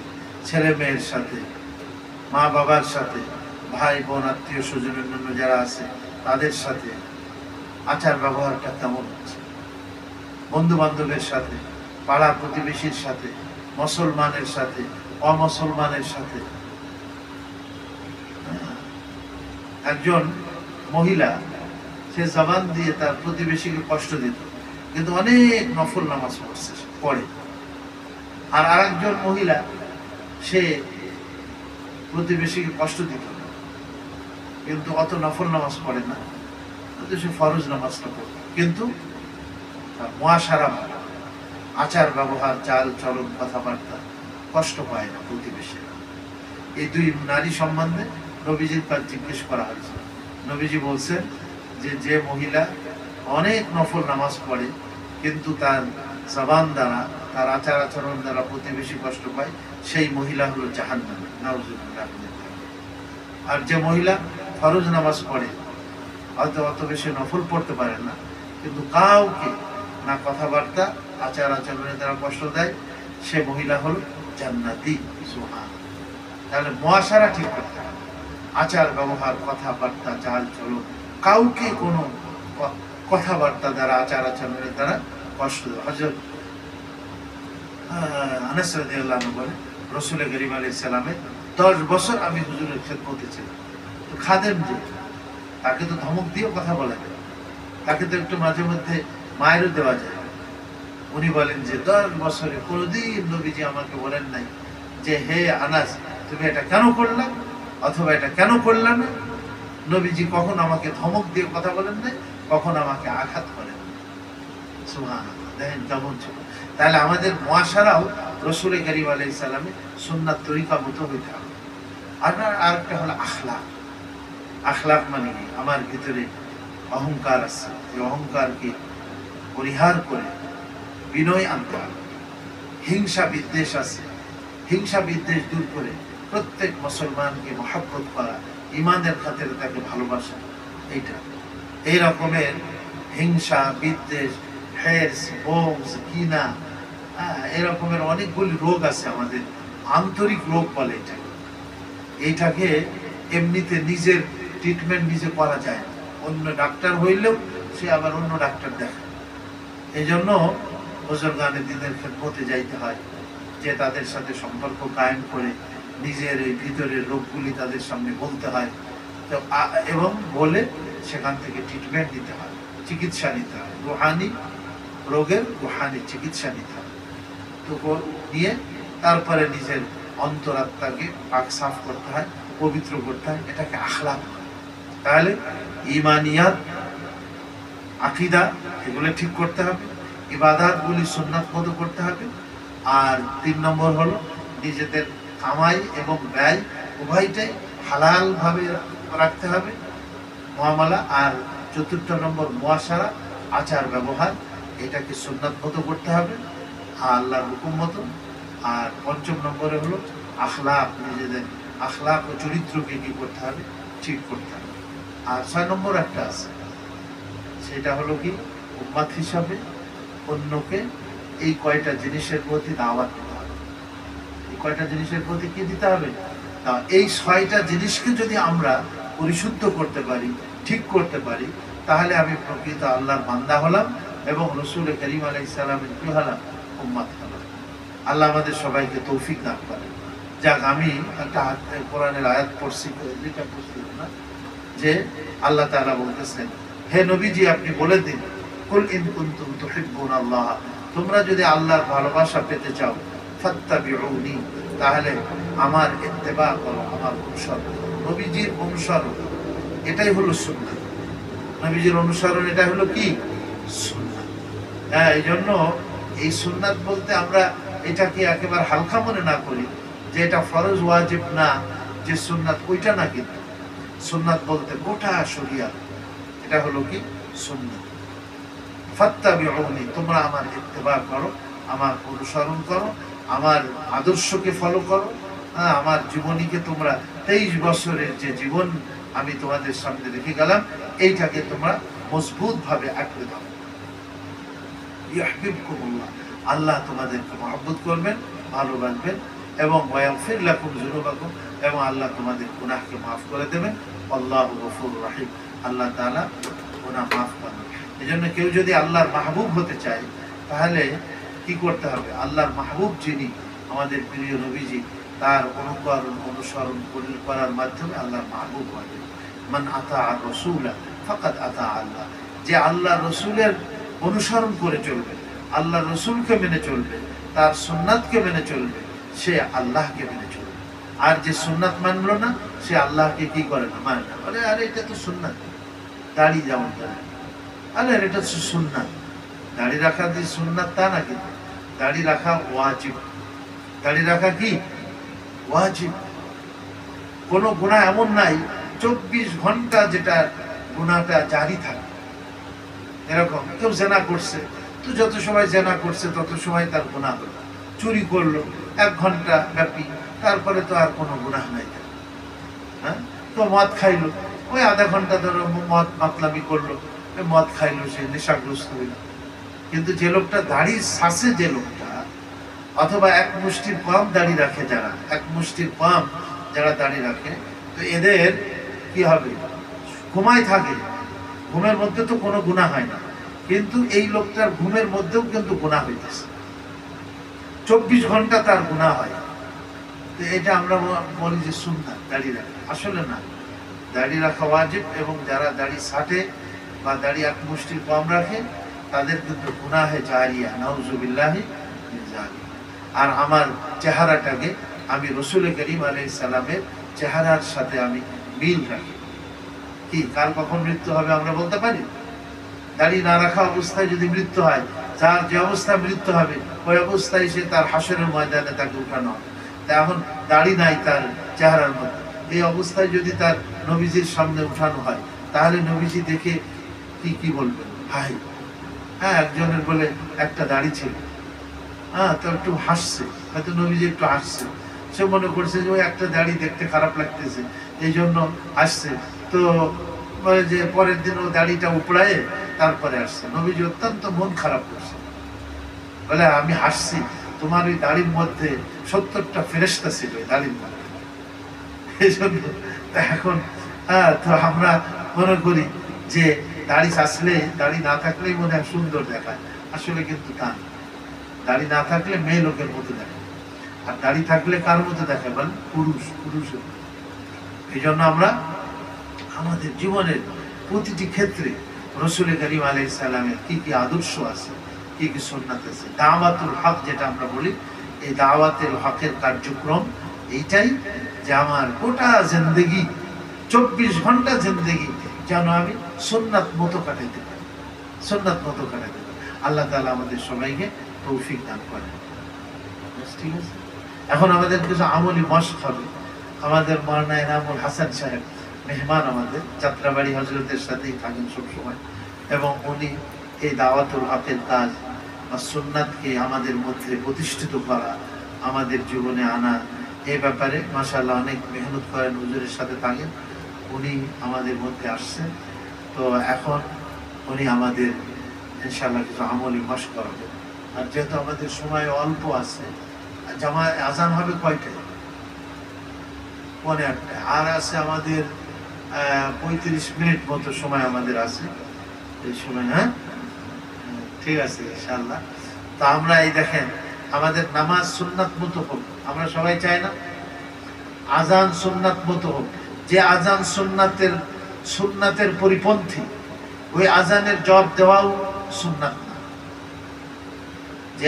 ছেলে মেয়ের সাথে, মা বাবার সাথে, ভাই বোন, আত্মীয় স্বজন, অন্যান্য যারা আছে তাদের সাথে আচার ব্যবহারটা কেমন হচ্ছে, বন্ধু বান্ধবের সাথে, পাড়া প্রতিবেশীর সাথে, মুসলমানের সাথে, অমুসলমানের সাথে। একজন মহিলা সে জবান দিয়ে তার প্রতিবেশীকে কষ্ট দিত, কিন্তু অনেক নফল নামাজ পড়ে। আর আরেকজন মহিলা সে প্রতিবেশীকে কষ্ট দিত না, কিন্তু অত নফল নামাজ পড়ে না, সে ফরজ নামাজটা পড়ে, কিন্তু মুআশারা, আচার ব্যবহার, চাল চলন, কথাবার্তা, কষ্ট পায় না প্রতিবেশীরা। এই দুই নারী সম্বন্ধে নবীজির কাছে জিজ্ঞেস করা হয়েছে। নবীজি বলছেন যে যে মহিলা অনেক নফল নামাজ পড়ে কিন্তু তার জবান দ্বারা, তার আচার আচরণ দ্বারা প্রতিবেশী কষ্ট পায়, সেই মহিলা হলো জাহান্নামী, নাউযুবিল্লাহ। আর যে মহিলা ফরজ নামাজ পড়ে, হয়তো অত বেশি নফল পড়তে পারেন না, কিন্তু কাউকে না কথাবার্তা, আচার আচরণের দ্বারা কষ্ট দেয়, সে মহিলা হলো জান্নাতি। সুবহান। তাহলে মুআশারা ঠিক করতে হবে, আচার ব্যবহার, কথাবার্তা, চাল চলন, কাউকে কোনো কথাবার্তা দ্বারা, আচার আচরণের দ্বারা কষ্ট দেওয়া। হযরত আনাস রাদিয়াল্লাহু আনহু বলে, রাসূল করিম আলাইহিস সালামের 10 বছর আমি হুজুরের খেদমতে ছিলাম। তো খাদেম যে, তাকে তো ধমক দিয়েও কথা বলা যায়, তাকে তো একটু মাঝে মধ্যে মায়েরও দেওয়া যায়। উনি বলেন যে 10 বছরে কোনোদিন নবীজি আমাকে বলেন নাই যে হে আনাস তুমি এটা কেন করলা অথবা এটা কেন করলা না। নবীজি কখন আমাকে ধমক দিয়ে কথা বলেন নাই, কখন আমাকে আঘাত করেন। সুবহানাল্লাহ, দেখেন কেমন ছিল। তাহলে আমাদের মুআশারাও রাসূল করিম আলাইহিস সালামের সুন্নাত তরিকা মতো হইতে হবে। আর আরেকটা হলো আখলাক। আখলাক মানে আমার ভিতরে অহংকার আছে, এই অহংকারকে পরিহার করে বিনয় আনতে হবে। হিংসা বিদ্বেষ আছে, হিংসা বিদ্বেষ দূর করে প্রত্যেক মুসলমানকে মহব্বত করা, ইমানের খাতিরে তাকে ভালোবাসা, এইটা। এই রকমের হিংসা বিদ্বেষ, হেরস, বংশ, কিনা, এরকমের অনেকগুলি রোগ আছে আমাদের, আন্তরিক রোগ বলে এটাকে। এইটাকে এমনিতে নিজের ট্রিটমেন্ট নিজে করা যায় না, অন্য ডাক্তার হইলেও সে আবার অন্য ডাক্তার দেখায়। এই জন্য বুজুর্গানে দিনের খেদমতে যাইতে হয়, যে তাদের সাথে সম্পর্ক কায়েম করে নিজের এই ভিতরের রোগগুলি তাদের সামনে বলতে হয়, তো এবং বলে সেখান থেকে ট্রিটমেন্ট নিতে হয়, চিকিৎসা নিতে হয়। রুহানি রোগের রুহানি চিকিৎসা নিতে হয়। তো নিয়ে তারপরে নিজের অন্তরাত্মাকে পাক সাফ করতে হয়, পবিত্র করতে হয়, এটাকে আখলাক। তাহলে ঈমানিয়াত, আকীদা, এগুলো ঠিক করতে হবে, ইবাদতগুলি সুন্নাত মতো করতে হবে। আর 3 নম্বর হলো নিজেদের কামাই এবং ব্যয় উভয়টাই হালাল ভাবে রাখতে হবে, মুআমালা। আর 4 নম্বর মুআশারা, আচার ব্যবহার, এটাকে সুন্নাত মতো করতে হবে, আল্লাহর হুকুম মতো। আর 5 নম্বরে হলো আখলাক, নিজেদের আখলাক ও চরিত্রকে কি করতে হবে, ঠিক করতে হবে। আর 6 নম্বর একটা আছে, সেটা হলো কি উম্মাত হিসাবে অন্যকে এই কয়টা জিনিসের প্রতি দাওয়াত দিতে হবে। এই কয়টা জিনিসের প্রতি কি দিতে হবে? এই 6টা জিনিসকে যদি আমরা পরিশুদ্ধ করতে পারি, ঠিক করতে পারি, তাহলে আমি প্রকৃত আল্লাহর বান্দা হলাম এবং রাসূল করিম আলাইহিস সালামের কি হলাম, উম্মত হলাম। আল্লাহ আমাদের সবাইকে তৌফিক দান করেন। যাক, আমি একটা কোরআনের আয়াত পড়ছি, যেটা পড়ছিলাম না, যে আল্লাহ তাআলা বলতেছেন, হে নবীজি আপনি বলে দিন, কুল ইন কুনতুম তুহিব্বুনাল্লাহ, তোমরা যদি আল্লাহর ভালোবাসা পেতে চাও, ফাত্তাবিউনি, তাহলে আমার ইত্তেবা করো, আমার অনুসরণ, নবীজির অনুসরণ, এটাই হলো সুন্নাত। নবীজির অনুসরণ এটা হলো কি সুন্নাত। হ্যাঁ, এই জন্য এই সুন্নাত বলতে আমরা এটাকে একেবারে হালকা মনে না করি যে এটা ফরজ ওয়াজিব না, যে সুন্নাত ওইটা না, কিন্তু সুন্নাত বলতে গোটা শরিয়াত, এটা হলো কি সুন্নাত। ফাত্তাবিউনি, তোমরা আমার ইত্তেবা করো, আমার অনুসরণ করো, আমার আদর্শকে ফলো করো। আমার জীবনীকে তোমরা 23 বছরের যে জীবন আমি তোমাদের সামনে রেখে গেলাম, এইটাকে তোমরা মজবুত ভাবে আঁকড়ে ধরো। ইউহিব্বুকুমুল্লাহ, আল্লাহ তোমাদেরকে মহব্বত করবেন, ভালোবাসবেন, এবং ওয়াগফির লাকুম যুনুবাকুম, এবং আল্লাহ তোমাদের গুনাহকে মাফ করে দেবেন। আল্লাহু গফুরুর রহিম, আল্লাহ তাআলা গুনাহ মাফ করেন। এজন্য কেউ যদি আল্লাহর মাহবুব হতে চায়, তাহলে কি করতে হবে? আল্লাহর মাহবুব যিনি আমাদের প্রিয় নবীজি, তার অনুসরণ করার মাধ্যমে আল্লাহর মাহবুব হবে। মান আতা আর রাসূলা ফাকাদ আতা আল্লাহ, যে আল্লাহ রসুলের অনুসরণ করে চলবে, আল্লাহ রসুলকে মেনে চলবে, তার সুন্নাতকে মেনে চলবে, সে আল্লাহকে মেনে চলবে। আর যে সুন্নাত মানলো না, সে আল্লাহকে কি করে না, মানে না, বলে আরে এটা তো সুন্নাত, দাড়ি যেমন করে, আরে এটা তো সুন্নাত, দাড়ি রাখা যে সুন্নাত তা না, কিন্তু দাড়ি রাখা ওয়াজিব। দাড়ি রাখা কি ওয়াজিব। কোনো গুনাহ এমন নাই 24 ঘন্টা যেটা গুনাহটা জারি থাকে। এরকম কেউ জেনা করছে, তো যত সময় জেনা করছে তত সময় তার গুনাহ হলো। চুরি করলো 1 ঘন্টা ব্যাপী, তারপরে তো আর কোনো গুনাহ নাই। হ্যাঁ, তো মদ খাইলো, ওই আধা ঘন্টা ধরে মদ মাতলামি করলো, মদ খাইলো, সে নেশাগ্রস্ত হইল। কিন্তু যে লোকটা দাড়ির শ্বাসে, যে লোকটা অথবা 1 মুষ্টির কম দাড়ি রাখে, যারা 1 মুষ্টির কম যারা দাড়ি রাখে, তো এদের কি হবে? ঘুমায় থাকে, ঘুমের মধ্যে তো কোনো গুনাহ হয় না, কিন্তু এই লোকটার ঘুমের মধ্যেও কিন্তু গুনাহ হইতেছে, 24 ঘন্টা তার গুনাহ হয়। তো এটা আমরা বলি যে সুন্নাত দাড়ি রাখা, আসলে না। দাড়ি রাখা ওয়াজিব, এবং যারা দাড়ি ছাটে বা দাড়ি 1 মুষ্টির কম রাখে তাদের কিন্তু গুনাহে জারিয়া, নাউজুবিল্লাহি মিন যালিক। আর আমার চেহারাটাকে আমি রাসূল করিম আলাইহিস সালামের চেহারার সাথে আমি মিল রাখি। কি কাল কখন মৃত্যু হবে আমরা বলতে পারি? দাড়ি না রাখা অবস্থায় যদি মৃত্যু হয়, যার যে অবস্থায় মৃত্যু হবে ওই অবস্থায় সে তার হাসরের ময়দানে তাকে উঠানো হবে। এখন দাড়ি নাই তার চেহারার মধ্যে, এই অবস্থায় যদি তার নবীজির সামনে উঠানো হয়, তাহলে নবীজি দেখে কি বলবেন? ভাই, হ্যাঁ, একজনের বলে একটা দাড়ি ছিল, হ্যাঁ, তো একটু হাসছে, হয়তো নবীজি একটু হাসছে, সে মনে করছে যে ওই একটা দাড়ি দেখতে খারাপ লাগতেছে, এই জন্য আসছে। তো বলে যে পরের দিন ও দাড়িটা উপড়ায় তারপরে আসছে। নবীজি অত্যন্ত মন খারাপ করছে, বলে আমি হাসছি, তোমার ওই দাড়ির মধ্যে 70টা ফেরেশতা ছিল ওই দাড়ির মধ্যে, এই জন্য। এখন হ্যাঁ, তো আমরা মনে করি যে দাড়ি আসলে, দাড়ি না থাকলেই মনে হয় সুন্দর দেখায়, আসলে কিন্তু তা না। দাড়ি না থাকলে মেয়ে লোকের মতো দেখায়, আর দাড়ি থাকলে কার মতো দেখায়? বল, পুরুষের। এই জন্য আমরা আমাদের জীবনের প্রতিটি ক্ষেত্রে রাসূল করিম আলাইহিস সালামের কি কি আদর্শ আছে, কি কি সুন্নাত আছে, দাওয়াতুল হক যেটা আমরা বলি, এই দাওয়াতুল হকের কার্যক্রম এইটাই যে আমার গোটা জিন্দেগি, 24 ঘন্টা জিন্দেগি যেন আমি সুন্নাত মতো কাটাইতে পারি, সুন্নাত মতো কাটাইতে পারি। আল্লাহ তাআলা আমাদের সবাইকে তৌফিক দান করেন। ঠিক আছে, এখন আমাদের কিছু আমলি মশক হবে। আমাদের মাওলানা এনামুল হাসান সাহেব মেহমান, আমাদের যাত্রাবাড়ি হযরতের সাথেই থাকেন সবসময়, এবং উনি এই দাওয়াতুল হকের কাজ বা সুন্নাতকে আমাদের মধ্যে প্রতিষ্ঠিত করা, আমাদের জীবনে আনা, এই ব্যাপারে মাশাআল্লাহ অনেক মেহনত করেন, হুজুরের সাথে থাকেন। উনি আমাদের মধ্যে আসছেন, তো এখন উনি আমাদের ইনশাআল্লাহ কিছু আমলি মশক করাবেন। আর যেহেতু আমাদের সময় অল্প আছে, জামায় আজান হবে কয়টায়? 1:15, আর আছে আমাদের 35 মিনিট মতো সময় আমাদের আছে এই সময়। হ্যাঁ, ঠিক আছে ইনশাআল্লাহ। তো আমরা এই দেখেন, আমাদের নামাজ সুন্নাত মতো হোক, আমরা সবাই চাই না? আজান সুন্নাত মতো হোক। যে আজান সুন্নাতের পরিপন্থী, ওই আজানের জবাব দেওয়াও সুন্নাত না। যে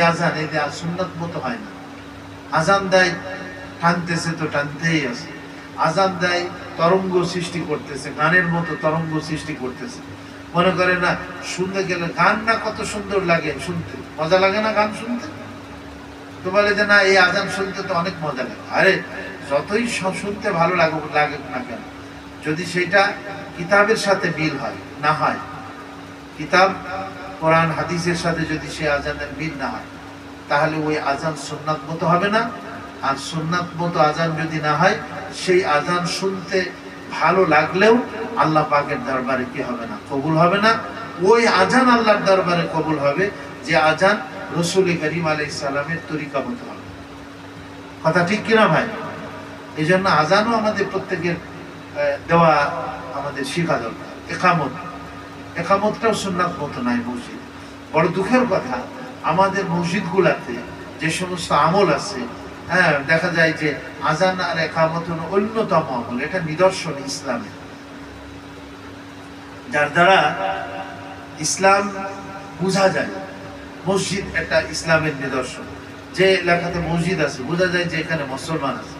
আজান এই সুন্নাত মতো হয় না। আজান দেয় টানতেছে, তো টানতেই আছে। আজান দেয় তরঙ্গ সৃষ্টি করতেছে, গানের মতো তরঙ্গ সৃষ্টি করতেছে। মনে করে না, শুনতে গেলে গান না কত সুন্দর লাগে, শুনতে মজা লাগে না গান শুনতে? তো বলে যে না, এই আজান শুনতে তো অনেক মজা লাগে। আরে যতই শুনতে ভালো লাগুক না কেন, যদি সেটা কিতাবের সাথে মিল হয় না হয়, কিতাব কোরআন হাদিসের সাথে যদি সে আজানের মিল না হয়, তাহলে ওই আজান সুন্নাত মতো হবে না। আর সুন্নাত মতো আজান যদি না হয়, সেই আজান শুনতে ভালো লাগলেও আল্লাহ পাকের দরবারে কি হবে না? কবুল হবে না। ওই আজান আল্লাহর দরবারে কবুল হবে যে আজান রাসূল করিম আলাইহিস সালামের তরিকা মতো হবে। কথা ঠিক কিনা ভাই? এই জন্য আজানও আমাদের প্রত্যেকের দেওয়া, আমাদের শেখা দরকার। একামতটাও সুন্নাত মতো নাই মসজিদ। বড় দুঃখের কথা, আমাদের মসজিদগুলাতে যে সমস্ত আমল আছে, হ্যাঁ, দেখা যায় যে আজান আর একামত হলো অন্যতম আমল। এটা নিদর্শন ইসলামের, যার দ্বারা ইসলাম বোঝা যায়। মসজিদ একটা ইসলামের নিদর্শন। যে এলাকাতে মসজিদ আছে, বোঝা যায় যে এখানে মুসলমান আছে।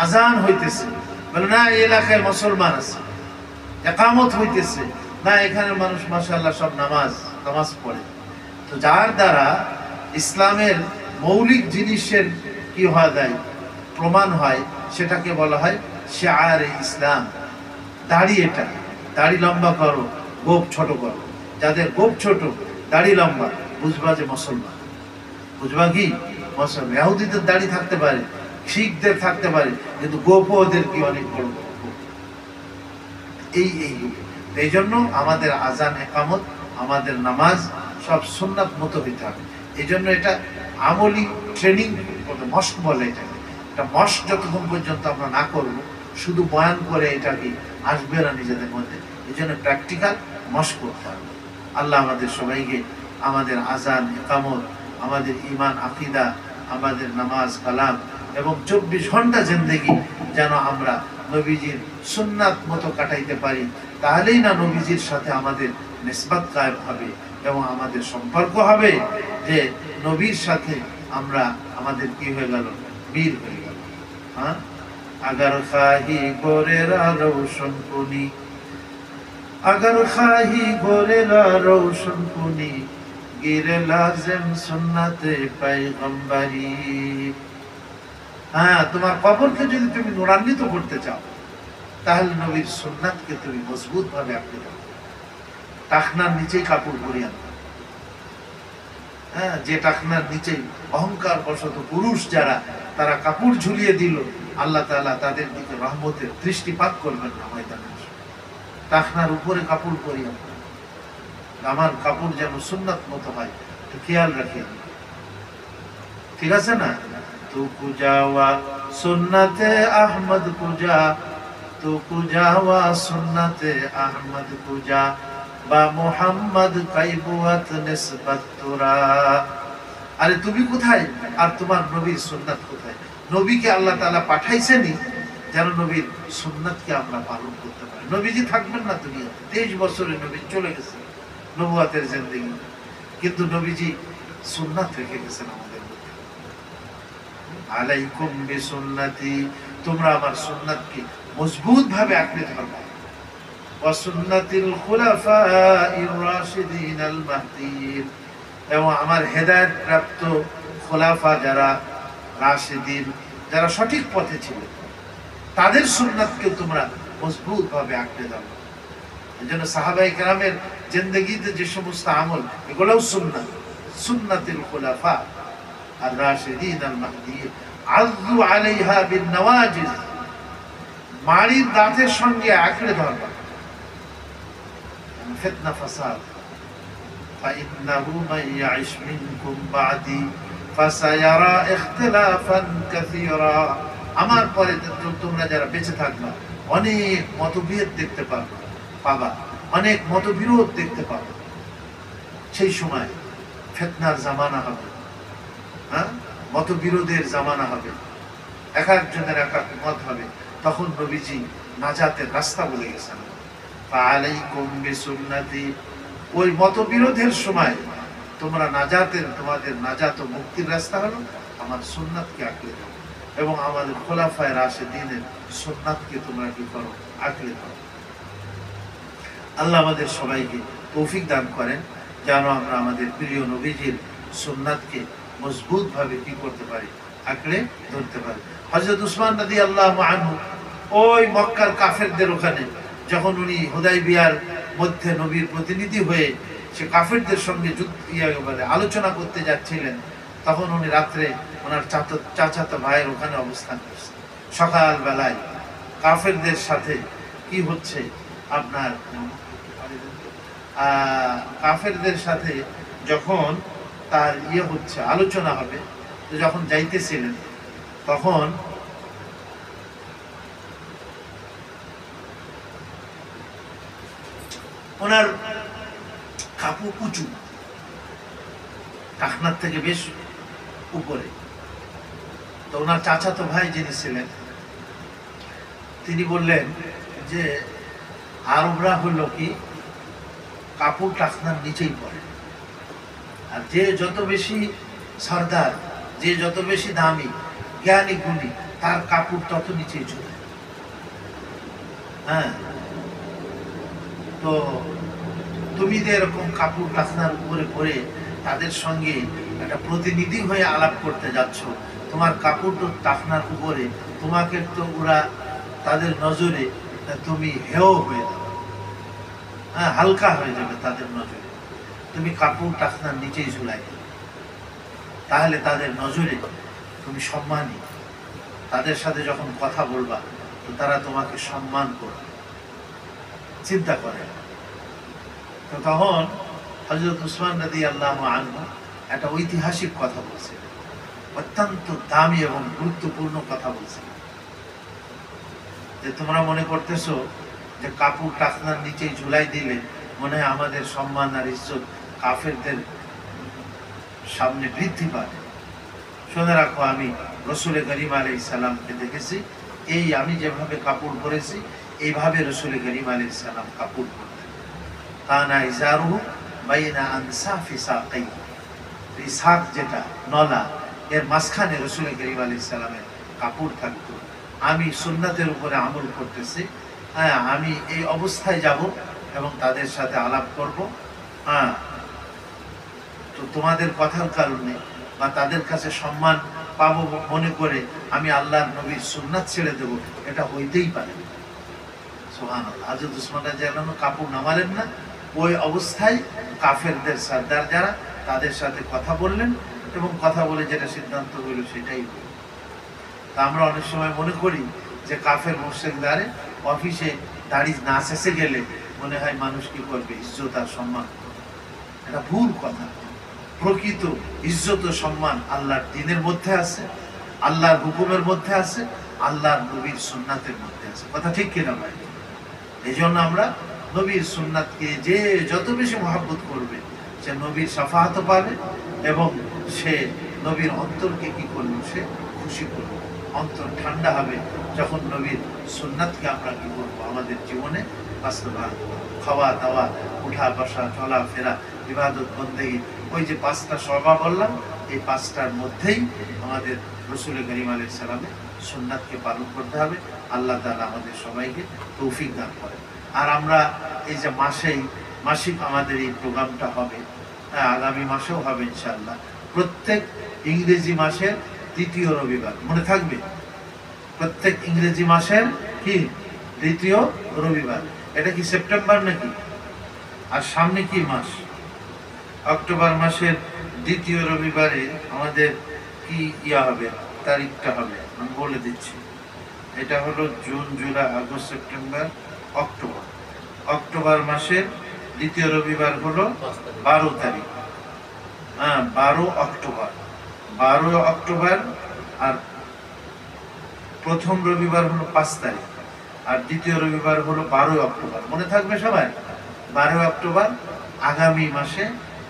আজান হইতেছে, বলে না এই এলাকায় মুসলমান আছে। একামত হইতেছে, না এখানে মানুষ মাশাআল্লাহ সব নামাজ নামাজ পড়ে। তো যার দ্বারা ইসলামের মৌলিক জিনিসের কি হওয়া যায়, প্রমাণ হয়, সেটাকে বলা হয় শিআরে ইসলাম। দাড়ি, এটা দাড়ি লম্বা করো, গোপ ছোট করো। যাদের গোপ ছোট, দাড়ি লম্বা, বুঝবা যে মুসলমান। বুঝবা কি মুসলমান। ইহুদিদের দাড়ি থাকতে পারে, শিখদের থাকতে পারে, কিন্তু গোপ ওদের কি অনেক বড় গোপ। এই জন্য আমাদের আজান, একামত, আমাদের নামাজ সব সুন্নাত মতো হইতে হবে। এই জন্য এটা আমলি ট্রেনিং, মস্ক বলে এটাকে। এটা মস্ক যতক্ষণ পর্যন্ত আমরা না করবো, শুধু বয়ান করে এটা কি আসবে না নিজেদের মধ্যে। এই জন্য প্র্যাকটিক্যাল মস্ক করতে হবে। আল্লাহ আমাদের সবাইকে আমাদের আজান, একামত, আমাদের ঈমান, আকীদা, আমাদের নামাজ, কালাম এবং 24 ঘন্টা জিন্দেগি যেন আমরা নবীজির সুন্নাত মতো কাটাইতে পারি। তাহলেই না নবীজির সাথে আমাদের নিসবত কায়েম হবে এবং আমাদের সম্পর্ক হবে যে নবীর সাথে আমরা, আমাদের কি হয়ে গেল, মিল হয়ে গেল। হ্যাঁ, अगर खाही गोरेरा रोशन कुनी, अगर खाही गोरेरा रोशन कुनी, गिरे लाजिम सुन्नते पैगंबरी। হ্যাঁ, তোমার কবরকে যদি তুমি নূরান্বিত করতে চাও, তাহলে নবীর সুন্নাতকে তুমি মজবুত ভাবে আঁকড়ে দাও। টাকনার নিচেই কাপড় পরিয়ে আনো। হ্যাঁ, যে টাকনার নিচেই অহংকার বশত পুরুষ যারা, তারা কাপড় ঝুলিয়ে দিল, আল্লাহ তাআলা তাদের দিকে রহমতের দৃষ্টিপাত করবেন না ময়দানে। টাকনার উপরে কাপড় পরিয়ে আনো। আমার কাপড় যেন সুন্নাত মতো হয়, তো খেয়াল রাখি। ঠিক আছে না? তু কুজাওয়া সুন্নতে আহমদ কুজা, তু কুজাওয়া সুন্নতে আহমদ কুজা, বা মুহাম্মদ কাইবুয়াত নিসবত তুরা। আরে তুমি কোথায় আর তোমার নবীর সুন্নাত কোথায়? নবীকে আল্লাহ তাআলা পাঠাইছেনই যেন নবীর সুন্নাতকে আমরা পালন করতে পারি। নবীজি থাকবেন না দুনিয়াতে, 23 বছরে নবী চলে গেছে নবুয়াতের জিন্দেগি, কিন্তু নবীজি সুন্নাত রেখে গেছেন আমাদের মধ্যে। আলাইকুম বিসুন্নতি, তোমরা আমার সুন্নাতকে মজবুত ভাবে আঁকড়ে ধরবা। ওয়া সুন্নাতিল খুলাফাইর রাশিদিন আল মাহদিয়িন, এবং আমার হেদায়েত প্রাপ্ত খোলাফা যারা রাশিদিন, যারা সঠিক পথে ছিল, তাদের সুন্নাতকে তোমরা মজবুত ভাবে আঁকড়ে ধরবা। এজন্য সাহাবায়ে কেরামের জিন্দেগিতে যে সমস্ত আমল, এগুলোও সুন্নাত। সুন্নাতুল খুলাফা আর রাশিদিন আল মাহদিয়িন, আযু আলাইহা বিন নওয়াজিজ, মাড়ির দাঁতের সঙ্গে আঁকড়ে ধরবা। ফিতনা ফাসাদ, ফাইন্নাহু মান ইয়াইশ মিনকুম বাদি ফাসায়ারা ইখতিলাফান কাসীরা। আমার পরে তোমরা যারা বেঁচে থাকবা, অনেক মতভেদ দেখতে পাবা, অনেক মতবিরোধ দেখতে পাবে। সেই সময় ফিতনার জামানা হবে, হ্যাঁ, মতবিরোধের জামানা হবে, এক একজনের এক এক মত হবে। তখন নবীজি নাজাতের রাস্তা বলে গেছেন, ফাআলাইকুম বিসুন্নতি। ওই মতবিরোধের সময় তোমরা নাজাতের, তোমাদের নাজাত ও মুক্তির রাস্তা হলো আমার সুন্নাতকে আঁকড়ে ধরো, এবং আমাদের খোলাফায়ে রাশিদিনের সুন্নাতকে তোমরা কি করো, আঁকড়ে ধরো। আল্লাহ আমাদের সবাইকে তৌফিক দান করেন যেন আমরা আমাদের প্রিয় নবীজির সুন্নাতকে মজবুত ভাবে কি করতে পারি, আঁকড়ে ধরতে পারি। হযরত উসমান রাদিয়াল্লাহু আনহু ওই মক্কার কাফেরদের ওখানে যখন উনি হুদায়বিয়ার মধ্যে নবীর প্রতিনিধি হয়ে সে কাফেরদের সঙ্গে আলোচনা করতে যাচ্ছিলেন, তখন উনি রাত্রে ওনার চাচাতো ভাইয়ের ওখানে অবস্থান করছেন। সকাল বেলায় কাফেরদের সাথে কি হচ্ছে, আপনার কাফেরদের সাথে যখন তার হচ্ছে, আলোচনা হবে, তো যখন যাইতেছিলেন তখন ওনার কাপড় উঁচু, টাকনার থেকে বেশ উপরে। তো ওনার চাচাতো ভাই যিনি ছিলেন, তিনি বললেন যে আরবরা হলো কি কাপড় টাকনার নিচেই পড়ে, আর যে যত বেশি সরদার, যে যত বেশি দামি, জ্ঞানী গুণী, তার কাপড় তত নিচেই চলে। হ্যাঁ, তো তুমি যে এরকম কাপড় টাকনার উপরে পরে তাদের সঙ্গে একটা প্রতিনিধি হয়ে আলাপ করতে যাচ্ছ, তোমার কাপড় টাকনার উপরে তোমাকে তো ওরা তাদের নজরে তুমি হেয় হয়ে যাবে, হ্যাঁ, হালকা হয়ে যাবে তাদের নজরে। তুমি কাপড় টাকনার নিচেই ঝুলাই দেবে, তাহলে তাদের নজরে তুমি সম্মানী। তাদের সাথে যখন কথা বলবা তো তারা তোমাকে সম্মান করবে, চিন্তা করে। তো তখন হযরত উসমান রাদিয়াল্লাহু আনহু একটা ঐতিহাসিক কথা বলছিলেন, অত্যন্ত দামি এবং গুরুত্বপূর্ণ কথা বলছিলেন, যে তোমরা মনে করতেছো যে কাপড় টাকনার নিচেই ঝুলাই দিলে মনে হয় আমাদের সম্মান আর ইজ্জত কাফেরদের সামনে বৃদ্ধি পায়। শুনে রাখো, আমি রাসূল করিম আলাইহিস সালামকে দেখেছি, এই আমি যেভাবে কাপড় পরেছি এইভাবে রাসূল করিম আলাইহিস সালাম কাপড় পরতেন। কানা ইজারুহু বাইনা আনসাফি সাকাইহি, ইসাক যেটা নলা, এর মাঝখানে রাসূল করিম আলাইহিস সালামের কাপড় থাকতো। আমি সুন্নাতের উপরে আমল করতেছি, হ্যাঁ, আমি এই অবস্থায় যাব এবং তাদের সাথে আলাপ করব, হ্যাঁ, তো তোমাদের কথার কারণে বা তাদের কাছে সম্মান পাবো মনে করে আমি আল্লাহর নবীর সুন্নাত ছেড়ে দেব, এটা হইতেই পারে। সুবহানাল্লাহ। হযরত উসমান রাদিয়াল্লাহু আনহু কাপড় নামালেন না, ওই অবস্থায় কাফেরদের সরদার যারা তাদের সাথে কথা বললেন এবং কথা বলে যেটা সিদ্ধান্ত হইল সেটাই হইল। তা আমরা অনেক সময় মনে করি যে কাফের মুশরিকদারে অফিসে দাড়ি না শেষে গেলে মনে হয় মানুষ কি করবে, ইজ্জত আর সম্মান করবে। এটা ভুল কথা। প্রকৃত ইজ্জত ও সম্মান আল্লাহর দ্বীনের মধ্যে আছে, আল্লাহর হুকুমের মধ্যে আছে, আল্লাহর নবীর সুন্নাতের মধ্যে আছে। কথা ঠিক কিনা ভাই? এই জন্য আমরা নবীর সুন্নাতকে যে যত বেশি মহব্বত করবে সে নবীর শাফাআত পাবে এবং সে নবীর অন্তরকে কি করবে, সে খুশি করবে। অন্তর ঠান্ডা হবে যখন নবীর সুন্নাতকে আমরা কি করবো আমাদের জীবনে বাস্তবায়ন করবো। খাওয়া দাওয়া, উঠা বসা, চলা ফেরা, ইবাদত বন্দেগী, ওই যে পাঁচটা সভা বললাম, এই পাঁচটার মধ্যেই আমাদের রাসূল করিম আলাইহিস সালামের সুন্নাতকে পালন করতে হবে। আল্লাহ তাআলা আমাদের সবাইকে তৌফিক দান করেন। আর আমরা এই যে মাসিক আমাদের এই প্রোগ্রামটা হবে, আগামী মাসেও হবে ইনশাআল্লাহ, প্রত্যেক ইংরেজি মাসের দ্বিতীয় রবিবার, মনে থাকবে, প্রত্যেক ইংরেজি মাসের কি দ্বিতীয় রবিবার। এটা কি সেপ্টেম্বর নাকি? আর সামনে কি মাস? অক্টোবর মাসের দ্বিতীয় রবিবারে আমাদের কি হবে, তারিখটা হবে আমি বলে দিচ্ছি। এটা হলো June, July, August, September, October. October মাসের দ্বিতীয় রবিবার হলো 12 তারিখ, হ্যাঁ, 12 অক্টোবর। 12 অক্টোবর আর প্রথম রবিবার হলো 5 তারিখ, আর দ্বিতীয় রবিবার হলো 12 অক্টোবর। মনে থাকবে সবাই? 12 অক্টোবর আগামী মাসে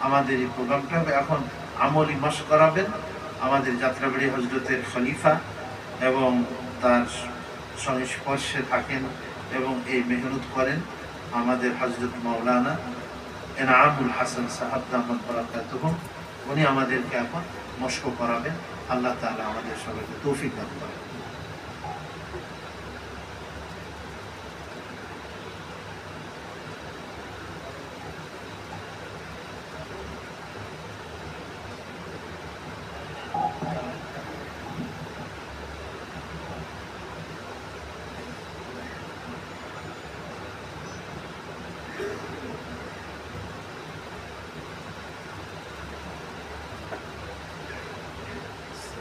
আমাদের এই প্রোগ্রামটা হবে। এখন আমলি মাস করাবেন আমাদের যাত্রাবাড়ি হজরতের খলিফা এবং তার সংস্পর্শে থাকেন এবং এই মেহনত করেন আমাদের হযরত মাওলানা এনামুল হাসান সাহেব দামাত বারাকাতুহু। উনি আমাদেরকে এখন মশক করাবেন। আল্লাহ তাআলা আমাদের সবাইকে তৌফিক দান করেন।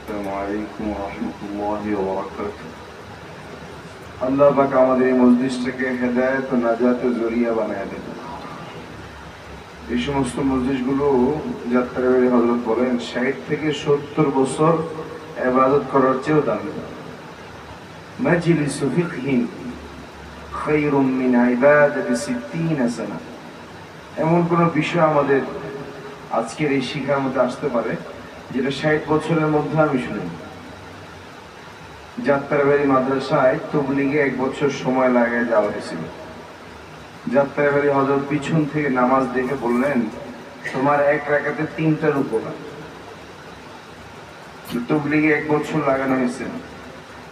আসসালামু আলাইকুম ওয়া রাহমাতুল্লাহি ওয়া বারাকাতুহু। আল্লাহ পাক আমাদের এই মজলিসটাকে হেদায়েত ও নাজাতের জরিয়া বানায় দেন। এই সমস্ত মজলিসগুলো যাত্রাবাড়ি হযরত বলেন 60 থেকে 70 বছর ইবাদত করার চেয়েও দামি। মাজলিসু ফিকহিন খায়রুম মিন ইবাদাতি 60 সানা। এমন কোন বিষয় আমাদের আজকের এই শিক্ষার মধ্যে আসতে পারে যেটা 60 বছরের মধ্যে আমি শুনি। যাত্রাবাড়ি মাদ্রাসায় তাবলীগে 1 বছর সময় লাগে যাওয়া হয়েছিল। যাত্রাবাড়ি হযরত পিছন থেকে নামাজ দেখে বললেন, তোমার এক রাকাতে 3টা রুকু হয়। তাবলীগে 1 বছর লাগানো হয়েছে,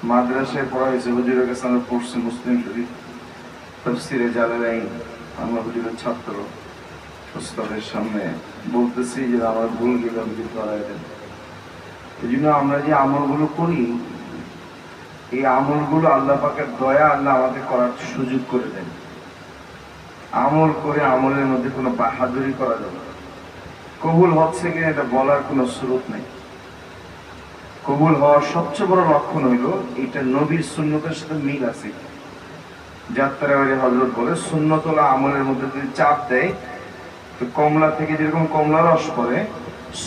মাদ্রাসায় পড়া হয়েছে, হুজুরের কাছে আমরা পড়ছি মুসলিম শরীফ, তাফসিরে জালালাইন, আমরা হুজুরের ছাত্র। ওস্তাদের সামনে বলতেছি যে আমার ভুলগুলো আমাকে ধরাই দেন। এই জন্য আমরা যে আমলগুলো করি, এই আমলগুলো আল্লাহ পাকের দয়া, আল্লাহ আমাদের করার সুযোগ করে দেন। আমল করে আমলের মধ্যে কোনো বাহাদুরি করা যাবে না। কবুল হচ্ছে কিনা এটা বলার কোনো স্রোত নেই। কবুল হওয়ার সবচেয়ে বড় লক্ষণ হইল এটা নবীর সুন্নতের সাথে মিল আছে। যাত্রাবাড়ি হযরত বলে সুন্নতলা আমলের মধ্যে যদি চাপ দেয় তো কমলা থেকে যেরকম কমলা রস পড়ে,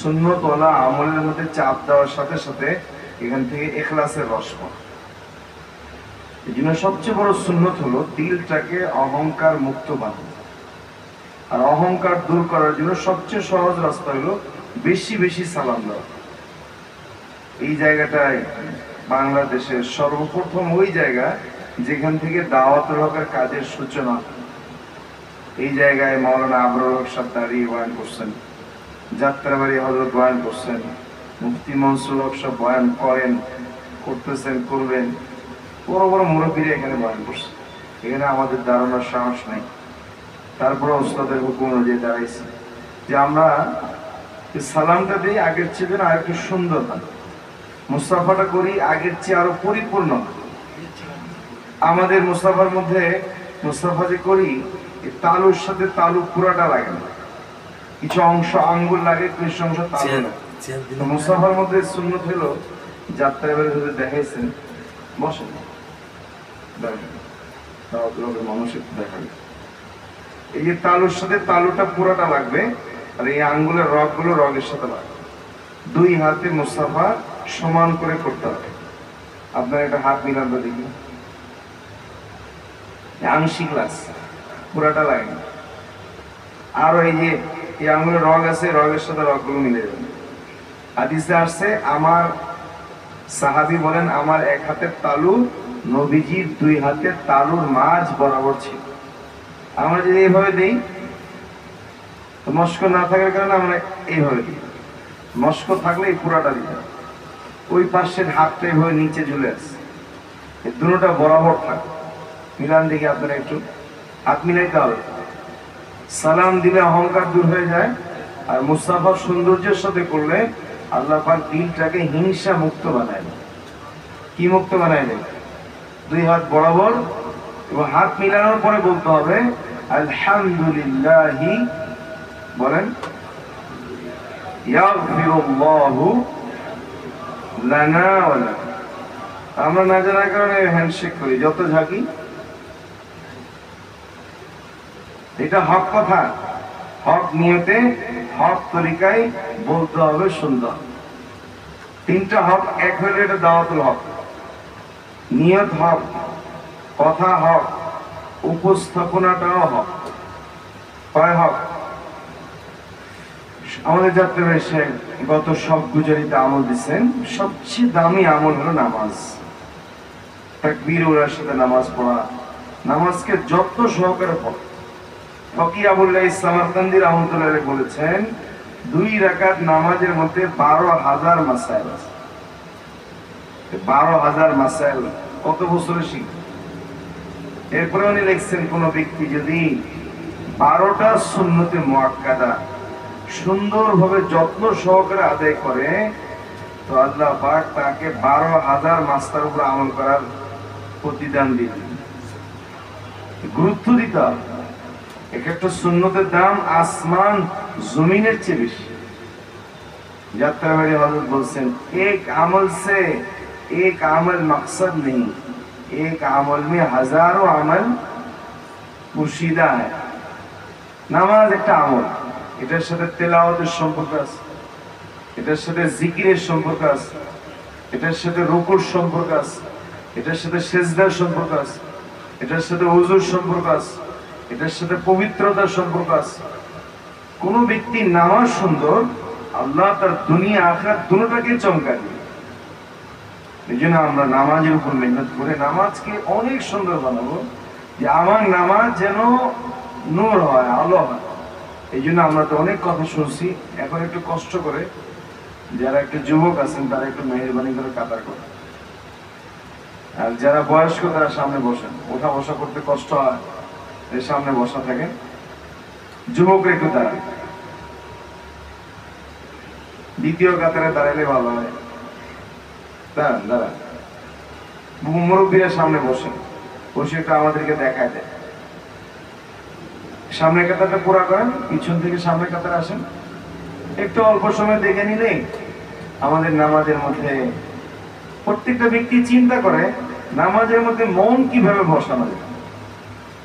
সুন্নতলা আমলের মধ্যে চাপ দেওয়ার সাথে সাথে এখান থেকে ইখলাসের রস পড়ে। এই জন্য সবচেয়ে বড় সুন্নত হলো দিলটাকে অহংকার মুক্ত বানানো। আর অহংকার দূর করার জন্য সবচেয়ে সহজ রাস্তা হলো বেশি বেশি সালাম দেওয়া। এই জায়গাটায় বাংলাদেশের সর্বপ্রথম ওই জায়গা যেখান থেকে দাওয়াতুল হকের কাজের সূচনা। এই জায়গায় মাওলানা আবরুল হক সাহেব দাঁড়িয়ে বয়ান করছেন, যাত্রাবাড়ি হযরত বয়ান করছেন, মুফতি মনসুর হক সাহেব বয়ান করেন, করতেছেন, করবেন। বড় বড় মুরব্বীরা এখানে বয়ান করছে। এখানে আমাদের দাঁড়ানোর সাহস নাই। তারপরে ওস্তাদের হুকুম অনুযায়ী দাঁড়াইছি যে আমরা সালামটা দিই আগের চেয়ে যেন আরেকটু সুন্দর হয়, মুস্তাফাটা করি আগের চেয়ে আরো পরিপূর্ণ। আমাদের মুস্তাফার মধ্যে মুস্তাফা যে করি তালুর সাথে তালু পুরাটা লাগে না, কিছু অংশ আঙ্গুল লাগে, কিছু অংশ তালু লাগে। মুস্তাফার মধ্যে সুন্নত হলো যাত্রাবাড়ি যদি দেখাইছেন বসেন, মানুষের দেখাবে এই যে তালুর সাথে তালুটা পুরাটা লাগবে, আর এই আঙ্গুলের রগ গুলো রগের সাথে লাগবে। দুই হাতে মুস্তাফা সমান করে করতে হবে। আপনার একটা হাত মিলান তো দেখি, আংশিক লাগছে, পুরাটা লাগে। আর এই যে এই আঙ্গুলের রগ আছে, রগের সাথে রগ গুলো মিলে যাবে। হাদিসে আসছে আমার সাহাবী বলেন আমার এক হাতের তালু নবীজির দুই হাতের তালুর মাঝ বরাবর ছিল। আমরা যদি এইভাবে দিই তো মস্ক না থাকার কারণে আমরা এইভাবে দিই, মস্ক থাকলে এই পুরাটা দিতে হবে। ওই পাশের হাতটা এইভাবে নিচে ঝুলে আসে, এই দুটোটা বরাবর থাকে। মিলান দেখি আপনারা একটু, হাত মিলাইতে হবে। সালাম দিলে অহংকার দূর হয়ে যায়। আর মুস্তাফার সৌন্দর্যের সাথে করলে আল্লাহ পাক দিলটাকে হিংসা মুক্ত বানায় দেয়। কি মুক্ত বানায় দেয়? দুই হাত বরাবর এবং হাত মিলানোর পরে বলতে হবে আলহামদুলিল্লাহি, বলেন ইয়াগফিরুল্লাহু লানা ওয়া লাকুম। আমরা না জানার কারণে হ্যান্ডশেক করি, যত ঝাঁকি। এটা হক কথা, হক নিয়তে হক তরিকায় বলতে হবে সুন্দর। তিনটা হক এক হলে এটা দাওয়াতুল হক। নিয়ত হক, কথা হক, উপস্থাপনাটাও হক। কয় হক? আমাদের যাত্রা এসে গত সব গুজারিতে আমল দিচ্ছেন, সবচেয়ে দামি আমল হলো নামাজ। তাকবীর ওর সাথে নামাজ পড়া, নামাজকে যত্ন সহকারে পড়া। ফকি আবুল্লাহ সামারকান্দি রাহমাতুল্লাহ আলাইহি বলেছেন 2 রাকাত নামাজের মধ্যে 12,000 মাসাইল আছে। 12,000 মাসাইল কত বছরে শিখবে? এরপরে উনি লিখছেন কোন ব্যক্তি যদি 12টা সুন্নতে মুআক্কাদা সুন্দরভাবে যত্ন সহকারে আদায় করে তো আল্লাহ পাক তাকে 12,000 মাসের উপর আমল করার প্রতিদান দিবেন। গুরুত্ব দিতে হবে। এক একটা সুন্নতের দাম আসমান জমিনের চেয়ে বেশি। যাত্রাবাড়ি হযরত বলছেন এক আমল সে এক আমল মকসদ নেই, এক আমল में हजारों আমল পুশিদা है। নামাজ একটা আমল, এটার সাথে তেলাওয়াতের সম্পর্ক আছে, এটার সাথে জিকিরের সম্পর্ক আছে, এটার সাথে রুকুর সম্পর্ক আছে, এটার সাথে সিজদার সম্পর্ক আছে, এটার সাথে ওযুর সম্পর্ক আছে, এটার সাথে পবিত্রতার সম্পর্ক আছে। কোন ব্যক্তি নামাজ সুন্দর, আল্লাহ তার দুনিয়া আখিরাত দুটোটাকে চমকায় দিবে। এইজন্য আমরা নামাজের উপর মেহনত করে নামাজকে অনেক সুন্দর বানাবো, যে আমার নামাজ যেন নূর হয়, আলো হয়। এই জন্য আমরা তো অনেক কথা শুনছি, এখন একটু কষ্ট করে যারা একটু যুবক আছেন তারা একটু মেহেরবানি করে কাতার করে, আর যারা বয়স্ক তারা সামনে বসেন। ওঠা বসা করতে কষ্ট হয়, এর সামনে বসা থাকে। যুবকরা একটু দাঁড়ান, দ্বিতীয় কাতারে দাঁড়ালে ভালো হয়। দাঁড়ান দাঁড়ান, মুরব্বীরা সামনে বসেন, বসে একটু আমাদেরকে দেখায় দেয়। সামনের কাতারটা পুরা করেন, পিছন থেকে সামনের কাতারে আসেন। একটু অল্প সময় দেখে নিলে আমাদের নামাজের মধ্যে প্রত্যেকটা ব্যক্তি চিন্তা করে নামাজের মধ্যে মন কিভাবে বসানো যায়,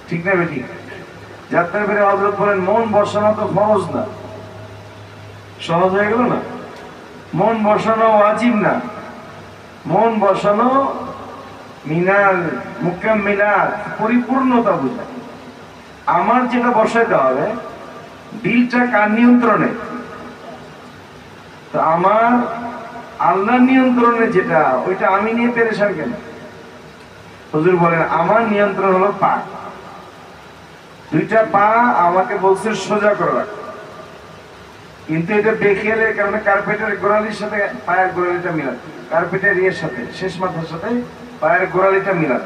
ঠিক না বেটি? যাত্রা বেড়ে হযরত বলেন মন বসানো তো ফরজ না, সহজ হয়ে গেল না? মন বসানো ওয়াজিব না, মন বসানো মিনাল মুকাম্মিলাত, পরিপূর্ণতা বোঝায়। আমার যেটা বসাইতে হবে, দিলটা কার নিয়ন্ত্রণে? তো আমার আল্লাহর নিয়ন্ত্রণে যেটা, ওইটা আমি নিয়ে পেরেশান কেন? হুজুর বলেন আমার নিয়ন্ত্রণ হলো পা। দুইটা পা আমাকে বলছে সোজা করে রাখ, কিন্তু এটা বেখেয়ালের কারণে কার্পেটের গোড়ালির সাথে পায়ের গোড়ালিটা মিলান, কার্পেটের ইয়ের সাথে শেষ মাথার সাথে পায়ের গোড়ালিটা মিলান।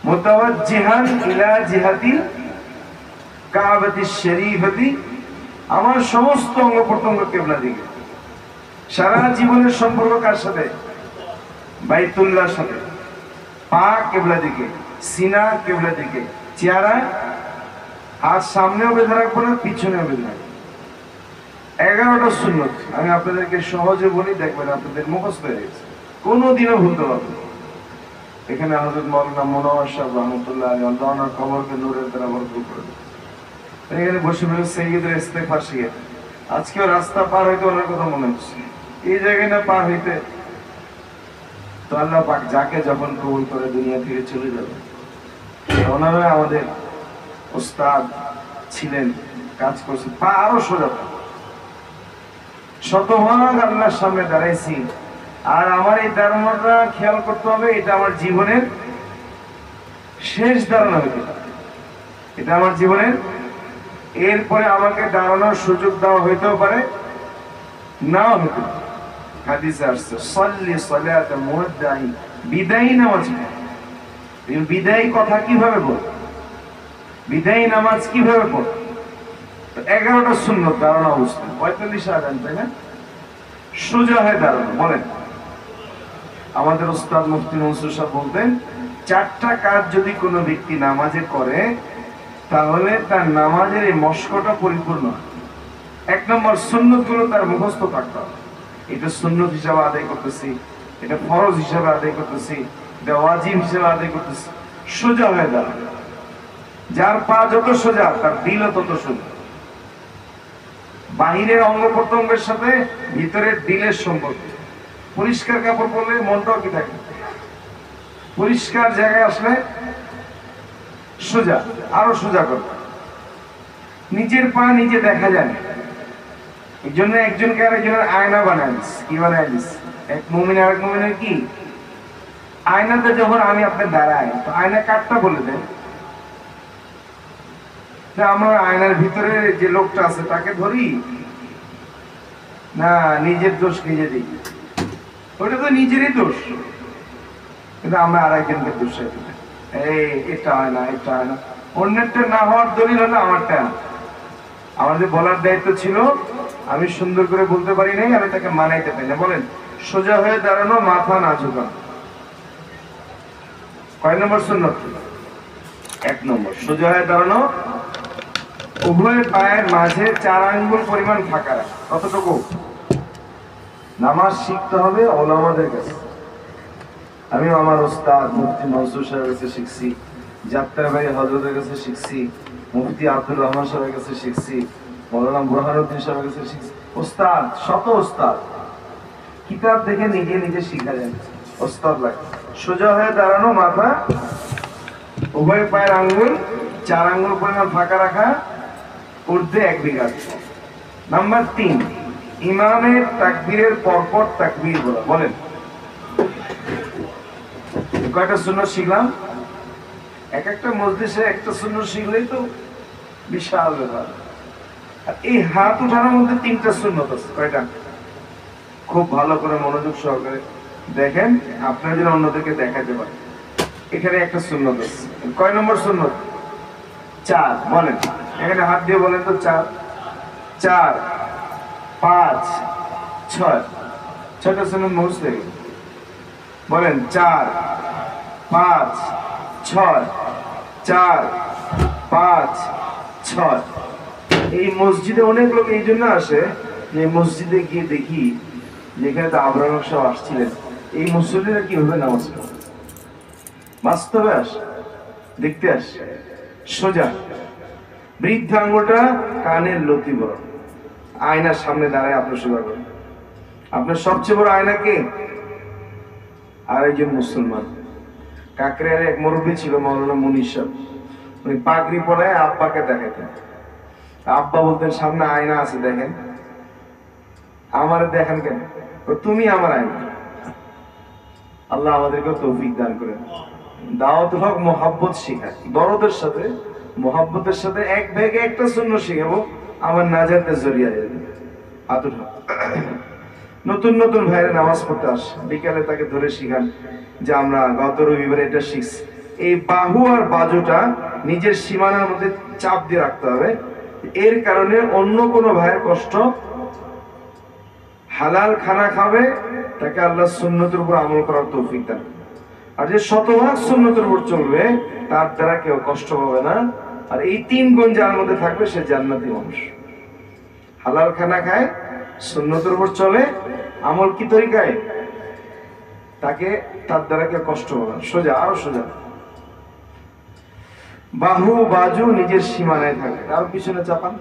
মুতাওয়াজ্জিহান ইলা জিহাতিল কাবাতিশ শরীফাতি, আমার সমস্ত অঙ্গ প্রত্যঙ্গ কিবলা দিকে। সারা জীবনের সম্পর্ক কার সাথে? বাইতুল্লাহর সাথে। পা কিবলা দিকে, সিনা কিবলা দিকে, চেহারা হাত সামনেও বেঁধে রাখবো না, পিছনেও বেঁধে রাখবো। 11টা সুন্নত আমি আপনাদেরকে সহজে বলি, দেখবেন আপনাদের মুখস্থ হয়ে গেছে, কোনোদিনও ভুলতে পারবেন না। এখানে হযরত মাওলানা মুনাওয়ার সাহেব রহমাতুল্লাহ আলাইহি আল্লাহ ওনার কবরকে নূরের দ্বারা ভরপুর করে দেন। এখানে বসে বসে সাইয়্যিদের ইস্তেগফার শিখে আজকেও রাস্তা পার হইতে ওনার কথা মনে হচ্ছে, এই জায়গায় না পার হইতে। তো আল্লাহ পাক যাকে যখন কবুল করে দুনিয়া থেকে চলে যাবে, ওনারা আমাদের উস্তাদ ছিলেন, কাজ করছে, পা আরো সোজা। শতভাগ আল্লাহর সামনে দাঁড়াইছি, আর আমার এই দাঁড়ানোটা খেয়াল করতে হবে, এটা আমার জীবনের শেষ দাঁড়ানো হইতে পারে, এটা আমার জীবনের, এরপরে আমাকে দাঁড়ানোর সুযোগ দেওয়া হইতেও পারে, নাও হইতে পারে। হাদিসে আসছে সাল্লি সালাতা মুওয়াদ্দাই, বিদায়ী নামাজ। বিদায়ী কথা কিভাবে বল, বিদায়ী নামাজ কিভাবে পড়? 11টা সুন্নত দাঁড়ানো অবস্থা, 45 আযান, তাই না? সোজা হয়ে দাঁড়ানো। বলেন, আমাদের উস্তাদ মুফতি মনসুর সাহেব বলতেন, 4টা কাজ যদি কোনো ব্যক্তি নামাজে করে, তাহলে তার নামাজের এই মশকটা পরিপূর্ণ। 1 নম্বর, সুন্নত গুলো তার মুখস্থ থাকতে হবে। এটা সুন্নত হিসাবে আদায় করতেছি, এটা ফরজ হিসাবে আদায় করতেছি, এটা ওয়াজিব হিসাবে আদায় করতেছি। সোজা হয়ে দাঁড়ানো। যার পা যত সোজা, তার দিলও তত সোজা। বাহিরের অঙ্গ প্রত্যঙ্গের সাথে ভিতরের দিলের সম্পর্ক। পরিষ্কার কাপড় পরলে মনটাও কি থাকে, পরিষ্কার জায়গায় আসলে সোজা, আরো সোজা করবে। নিজের পা নিজে দেখা যায় না, এই জন্য একজনকে আরেকজনের আয়না বানায় দিস। কি বানায় দিস? এক মুমিন আরেক মুমিনের কি আয়নাতে যখন আমি আপনি দাঁড়াই, তো আয়না কাটটা বলে দেন, আমরা আয়নার ভিতরে যে লোকটা আছে তাকে ধরি না নিজের দোষ নিজে দিই? ওটা তো নিজেরই দোষ, কিন্তু আমরা আরেকজনকে দোষ দিই, এই এটা হয় না, এটা হয় না। অন্যেরটা না হওয়ার দলিল হলো আমারটা। আমাদের বলার দায়িত্ব ছিল, আমি সুন্দর করে বলতে পারি নাই, আমি তাকে মানাইতে পারি না। বলেন, সোজা হয়ে দাঁড়ানো, মাথা না ঝুঁকানো। কয় নম্বর সুন্নত? 1 নম্বর, সোজা হয়ে দাঁড়ানো, উভয় পায়ের মাঝে 4 আঙ্গুল পরিমাণ ফাঁকা রাখা। কতটুকু? নামাজ শিখতে হবে ওলামাদের কাছে। আমি আমার ওস্তাদ মুফতি মনসুর সাহেবের কাছে শিখছি, যাত্রা ভাই হযরতের কাছে শিখছি, মুফতি আব্দুর রহমান সাহেবের কাছে শিখছি, মাওলানা বুরহানুদ্দিন সাহেবের কাছে শিখছি। ওস্তাদ, শত ওস্তাদ, কিতাব দেখে নিজে নিজে শিখা যায়, ওস্তাদ লাগে। সোজা হয়ে দাঁড়ানো, মাথা, উভয় পায়ের আঙ্গুল 4 আঙ্গুল পরিমাণ ফাঁকা রাখা, ঊর্ধ্বে 1 বিঘা। নাম্বার 3, ইমামের তাকবীরের পরপর তাকবীর বলা। বলেন, কয়টা সুন্নাত শিখলাম? এক একটা মজলিসে একটা সুন্নাত শিখলেই তো বিশাল ব্যাপার। আর এই হাত উঠানোর মধ্যে 3টা সুন্নাত আছে। কয়টা? খুব ভালো করে মনোযোগ সহকারে দেখেন, আপনারা যেন অন্যদেরকে দেখাতে পারেন। এখানে একটা সুন্নাত আছে। কয় নম্বর সুন্নাত? 4। বলেন। এখানে হাত দিয়ে বলেন তো 4 4 5 6 ছয়টা সুন্নত মুখস্থ হয়ে গেল। বলেন 4 5 6 4 5 6। এই মসজিদে অনেক লোক এই জন্য আসে যে মসজিদে গিয়ে দেখি যেখানে তো আবরাম সব আসছিলেন, এই মুসল্লিরা কিভাবে নামাজ পড়ে। বাস্তবে আসে, দেখতে আসে, সোজা বৃদ্ধ আঙ্গুলটা কানের লতি বড়, আয়নার সামনে দাঁড়ায় আপনার সোজা করেন। আপনার সবচেয়ে বড় আয়না কে? আর একজন মুসলমান। কাকরিয়ার এক মুরব্বী ছিল মাওলানা মুনির সাহেব, উনি পাগড়ি পরে আব্বাকে দেখাতেন। আব্বা বলতেন সামনে আয়না আছে দেখেন। আমারে দেখেন কেন? তুমি আমার আয়না। আল্লাহ আমাদেরকে তৌফিক দান করেন। দাওয়াতুল হক মোহাব্বত শেখায়, দরদের সাথে মোহাব্বতের সাথে এক ভাগে একটা সুন্নাত শেখাবো, আমার নাজাতের জরিয়া হয়ে যাবে। আতুল হক নতুন নতুন ভাইরা নামাজ পড়তে আসে, বিকালে তাকে ধরে শিখান যে আমরা গত রবিবার এটা শিখছি। এই বাহু আর বাজুটা নিজের সীমানার মধ্যে চাপ দিয়ে রাখতে হবে। এর কারণে অন্য কোনো ভাইয়ের কষ্ট, হালাল খানা খাবে তাকে আল্লাহ সুন্নতের উপর আমল করার তৌফিক দেন। আর যে শতভাগ সুন্নতের উপর চলবে তার দ্বারা কেউ কষ্ট পাবে না। আর এই 3 গুণ যার মধ্যে থাকবে সে জান্নাতি মানুষ। হালাল খানা খায়, সুন্নতের উপর চলে, আমল কি তরিকায়, তাকে তার দ্বারা কেউ কষ্ট পাবে না। সোজা, আরো সোজা। বাহু বাজু নিজের সীমানায় থাকে, আর পিছনে চাপান,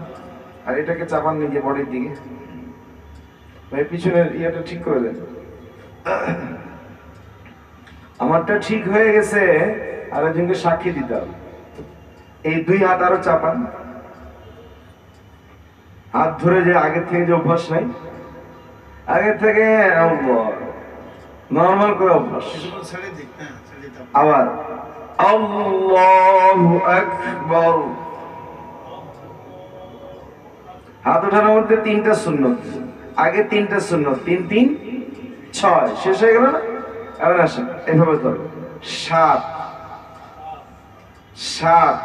আর এটাকে চাপান নিজে বডির দিকে। ভাই পিছনের ইয়েটা ঠিক করে দেন। আমারটা ঠিক হয়ে গেছে, আর একজনকে সাক্ষী দিতে হবে। এই 2 হাত আরো চাপান, হাত ধরে যে আগে থেকে যে অভ্যাস নাই, আগে থেকে নর্মাল করে অভ্যাস। আবার আল্লাহু আকবার। হাত ওঠানোর মধ্যে 3টা সুন্নত, আগে 3টা সুন্নত, 3 3 6 শেষ হয়ে গেল না? এবার আসেন এভাবে ধরো, 7 7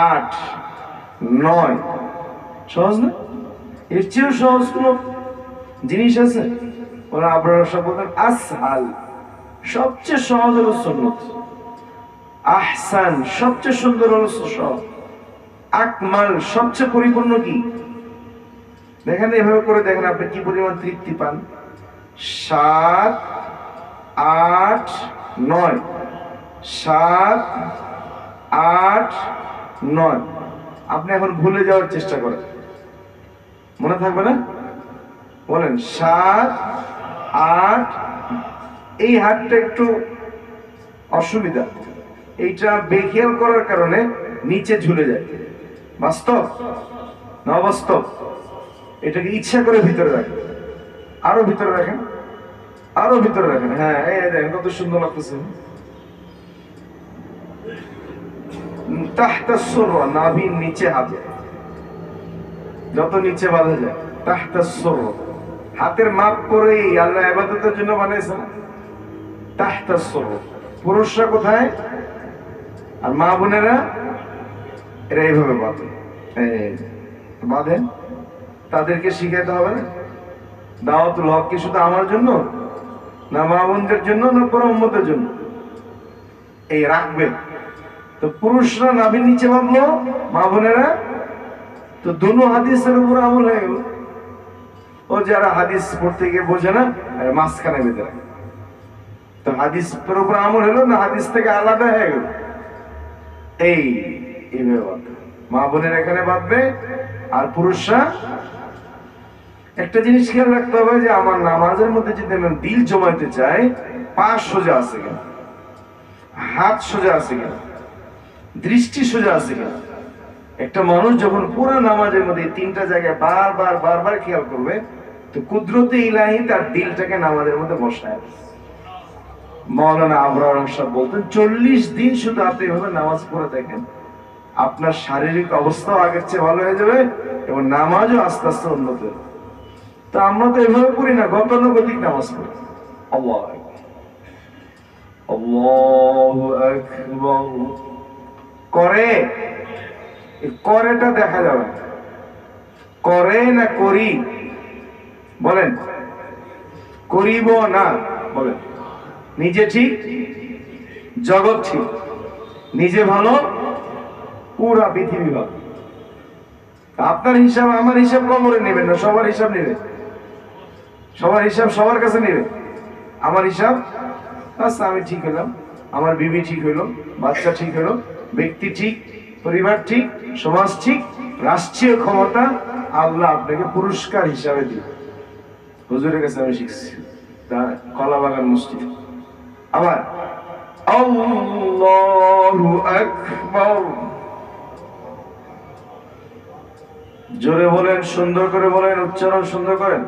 8 9। সহজ না? এর চেয়েও সহজ কোন জিনিস আছে? ওরা আপনারা সব বলতেন আসহাল, সবচেয়ে সহজ হলো সুন্নত। আহসান, সবচেয়ে সুন্দর হলো সব। আকমাল, সবচেয়ে পরিপূর্ণ কি? দেখেন এভাবে করে দেখেন আপনি কি পরিমাণ তৃপ্তি পান। 7 8 9, 7 8 9। আপনি এখন ভুলে যাওয়ার চেষ্টা করেন, মনে থাকবে না? বলেন 7 8। এই হাতটা একটু অসুবিধা, এইটা বেখেয়াল করার কারণে নিচে ঝুলে যায়। বাস্তব না অবাস্তব? এটাকে ইচ্ছা করে ভিতরে রাখেন, আরো ভিতরে রাখেন, আরো ভিতরে রাখেন। হ্যাঁ, এই দেখেন কত সুন্দর লাগতেছে। তাহতা সুররা, নাভির নিচে হাত, যত নিচে বাঁধা যায়। তাহতা সুররা, হাতের মাপ করে আল্লাহ ইবাদতের জন্য বানাইছেন। তাহতা সুররা, পুরুষরা কোথায় আর মা বোনেরা এরা এইভাবে বাঁধে, বাঁধেন। তাদেরকে শিখাইতে হবে না? দাওয়াতুল হক কি শুধু আমার জন্য না মা বোনদের জন্য না পুরো উম্মতের জন্য? এই রাখবে তো পুরুষরা নাভির নিচে বাঁধলো, মা বোনেরা তো দুনো হাদিসের উপর আমল হয়ে গেল। ও যারা হাদিস পড়তে গিয়ে বোঝে না, মাঝখানে বেঁধে রাখে, তো হাদিসের উপর আমল হলো না হাদিস থেকে আলাদা হয়ে গেল। এইভাবে বাঁধবে, মা বোনের এখানে বাঁধবে। আর পুরুষরা একটা জিনিস খেয়াল রাখতে হবে যে আমার নামাজের মধ্যে যদি আমি দিল জমাইতে চাই, পা সোজা আছে কিনা, হাত সোজা আছে কিনা, দৃষ্টি সোজা আছে কিনা। একটা মানুষ যখন পুরো নামাজের মধ্যে 3টা জায়গায় বারবার বারবার খেয়াল করবে, তো কুদরতে ইলাহি তার দিলটাকে নামাজের মধ্যে বসায়। মাওলানা আবরার সাহেব বলতেন 40 দিন শুধু আপনি এভাবে নামাজ পড়ে দেখেন, আপনার শারীরিক অবস্থাও আগের চেয়ে ভালো হয়ে যাবে এবং নামাজও আস্তে আস্তে উন্নত হবে। তো আমরা তো এভাবে পড়ি না, গতানুগতিক নামাজ পড়ি। আল্লাহু আকবার, আল্লাহু আকবার করে এই করেটা দেখা যাবে না। করে না করি বলেন, করিব না বলেন। নিজে ঠিক, জগৎ ঠিক, নিজে ভালো, পুরা পৃথিবী ভালো। আপনার হিসাব আমার হিসাব কবরে নেবেন না, সবার হিসাব নেবে, সবার হিসাব সবার কাছে নেবে। আমার হিসাব আচ্ছা আমি ঠিক হলাম, আমার বিবি ঠিক হইল, বাচ্চা ঠিক হইল, ব্যক্তি ঠিক, পরিবার ঠিক, সমাজ ঠিক, রাষ্ট্রীয় ক্ষমতা আল্লাহ আপনাকে পুরস্কার হিসাবে দিবে। হুজুরের কাছে আমি শিখছি, কলাবাগান মসজিদ। আবার আল্লাহু আকবার, জোরে বলেন, সুন্দর করে বলেন, উচ্চারণ সুন্দর করেন।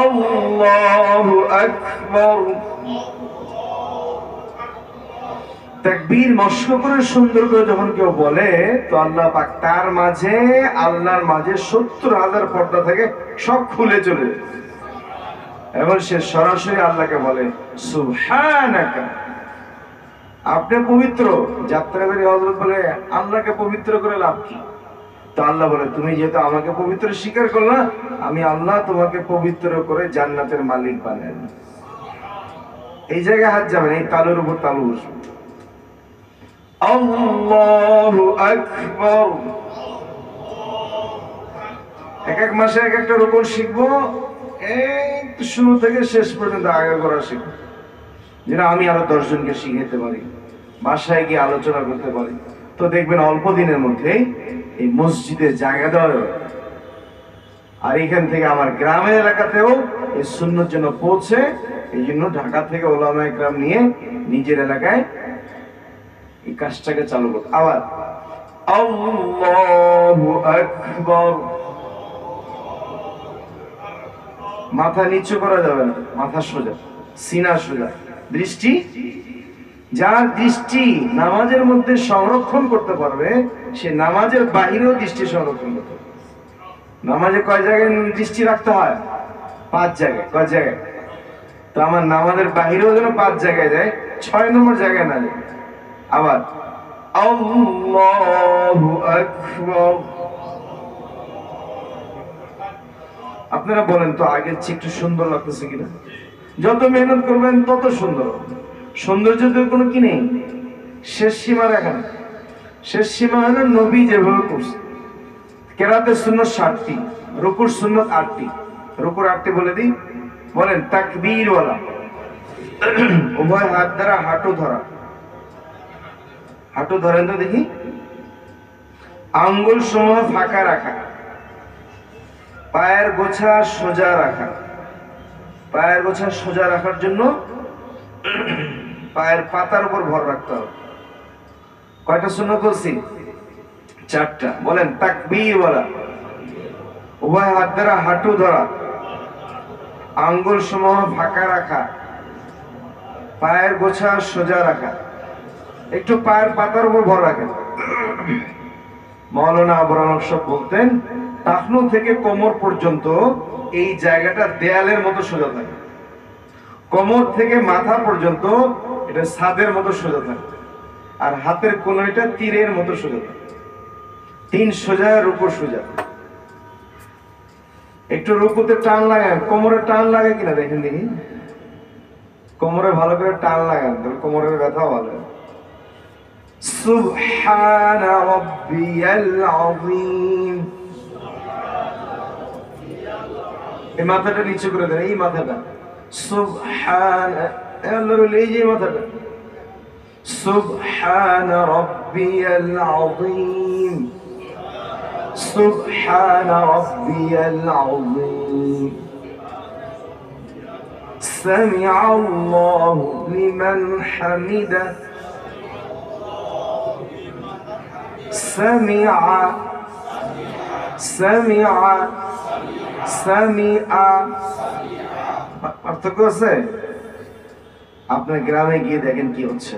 আল্লাহু আকবার। তাকবীর মস্ক করে সুন্দর করে যখন কেউ বলে, তো আল্লাহ পাক তার মাঝে, আল্লাহর মাঝে ৭০,০০০ পর্দা থেকে সব খুলে চলে যায়। এখন সে সরাসরি আল্লাহকে বলে সুবহানাকা, আপনি পবিত্র। যাত্রাবাড়ি হযরত বলে আল্লাহকে পবিত্র করে লাভ কি? তো আল্লাহ বলে তুমি যেহেতু আমাকে পবিত্র স্বীকার করলা, আমি আল্লাহ তোমাকে পবিত্র করে জান্নাতের মালিক বানাই। এই জায়গায় হাত যাবেন, এই তালুর উপর তালু বসবে। আল্লাহু আকবার। এক এক মাসে এক একটা রুকু শিখবো, একটু শুরু থেকে শেষ পর্যন্ত আগে করা শিখবো, যেটা আমি আরো 10 জনকে শিখাতে পারি, বাসায় গিয়ে আলোচনা করতে পারি। তো দেখবেন অল্প দিনের মধ্যে এই মসজিদে জায়গা দেওয়া হবে। আর এখান থেকে আমার গ্রামের এলাকাতেও এই সুন্নাহর জন্য পৌঁছে, এই জন্য ঢাকা থেকে ওলামায়ে কেরাম নিয়ে নিজের এলাকায় এই কাজটাকে চালু করতে। আবার আল্লাহু আকবার। মাথা নিচু করা যাবে না, মাথা সোজা, সিনা সোজা, দৃষ্টি, যার দৃষ্টি নামাজের মধ্যে সংরক্ষণ করতে পারবে সে নামাজের বাহিরেও দৃষ্টি সংরক্ষণ করতে পারবে। নামাজে কয় জায়গায় দৃষ্টি রাখতে হয়? 5 জায়গায়। কয় জায়গায়? তো আমার নামাজের বাহিরেও যেন 5 জায়গায় যায়, 6 নম্বর জায়গায় না যায়। আবার আল্লাহু আকবার। আপনারা বলেন তো আগের চেয়ে একটু সুন্দর লাগতেছে কিনা? যত মেহনত করবেন তত সুন্দর। সৌন্দর্যের কোনো কি নেই, শেষ সীমা রাখেন। শেষ সীমা হলো নবী যেভাবে করছে। কেরাতের সুন্নাত 60টি, রুকুর সুন্নাত 8টি। রুকুর 8টি বলে দিই, বলেন তাকবীর ওয়ালা, উভয় হাত দ্বারা হাঁটু ধরা। হাঁটু ধরেন তো দেখি। আঙ্গুল সমূহ ফাঁকা রাখা, পায়ের গোছা সোজা রাখা। পায়ের গোছা সোজা রাখার জন্য পায়ের পাতার উপর ভর রাখতে হবে। কয়টা সুন্নাত বলছি? 4টা। বলেন তাকবীর ওয়ালা, উভয় হাত দ্বারা হাঁটু ধরা, আঙ্গুল সমূহ ফাঁকা রাখা, পায়ের গোছা সোজা রাখা। একটু পায়ের পাতার উপর ভর রাখেন। মাওলানা আবুল সব বলতেন টাকনু থেকে কোমর পর্যন্ত এই জায়গাটা দেয়ালের মতো সোজা থাকে, কোমর থেকে মাথা পর্যন্ত এটা ছাদের মতো সোজা থাকে, আর হাতের কোনটা তীরের মতো সোজা থাকে। 3 সোজা, রুকু সোজা। একটু রুকুতে টান লাগান, কোমরে টান লাগে কিনা দেখেন দেখি। কোমরে ভালো করে টান লাগান, তাহলে কোমরের ব্যথাও ভালো হয়। সুবহানা রাব্বিয়াল আযীম। এই মাথাটা নিচু করে দেন, এই মাথাটা। সুবহানা, আল্লাহর এই যে মাথাটা। সুবহানা রাব্বিয়াল আযীম, সুবহানা রাব্বিয়াল আযীম। সামিআ আল্লাহু লিমান হামিদা। সামিআ, সামিআ, সামিআ। পার্থক্য আছে? আপনার গ্রামে গিয়ে দেখেন কি হচ্ছে।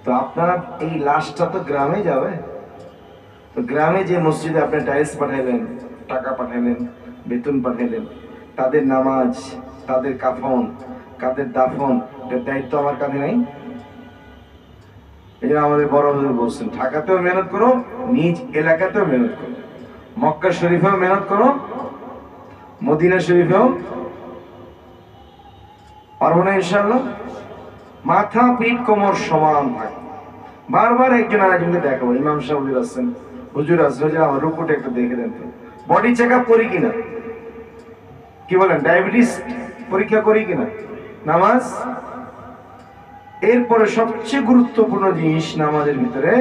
তো আপনার এই লাশটা তো গ্রামে যাবে। তো গ্রামে যে মসজিদে আপনি টাইলস পাঠাইলেন, টাকা পাঠাইলেন, বেতন পাঠাইলেন, তাদের নামাজ, তাদের কাফন, তাদের দাফন, এর দায়িত্ব আমার কাঁধে নাই? এই জন্য আমাদের বড় হুজুর বলছেন, ঢাকাতেও মেহনত করো, নিজ এলাকাতেও মেহনত করো, মক্কা শরীফেও মেহনত করো, মদিনা শরীফেও। পারবো না ইনশাআল্লাহ? মাথা পিঠ কোমর সমান থাকে। বারবার একজন আরেকজনকে দেখাবো, ইমাম সাহেব আসছেন, হুজুর আসছেন, আমার রুকুটা একটু দেখে দেন তো, বডি চেক আপ করি কিনা, কি বলেন, ডায়াবেটিস পরীক্ষা করি কিনা, নামাজ। এরপরে সবচেয়ে গুরুত্বপূর্ণ জিনিস নামাজের ভিতরে,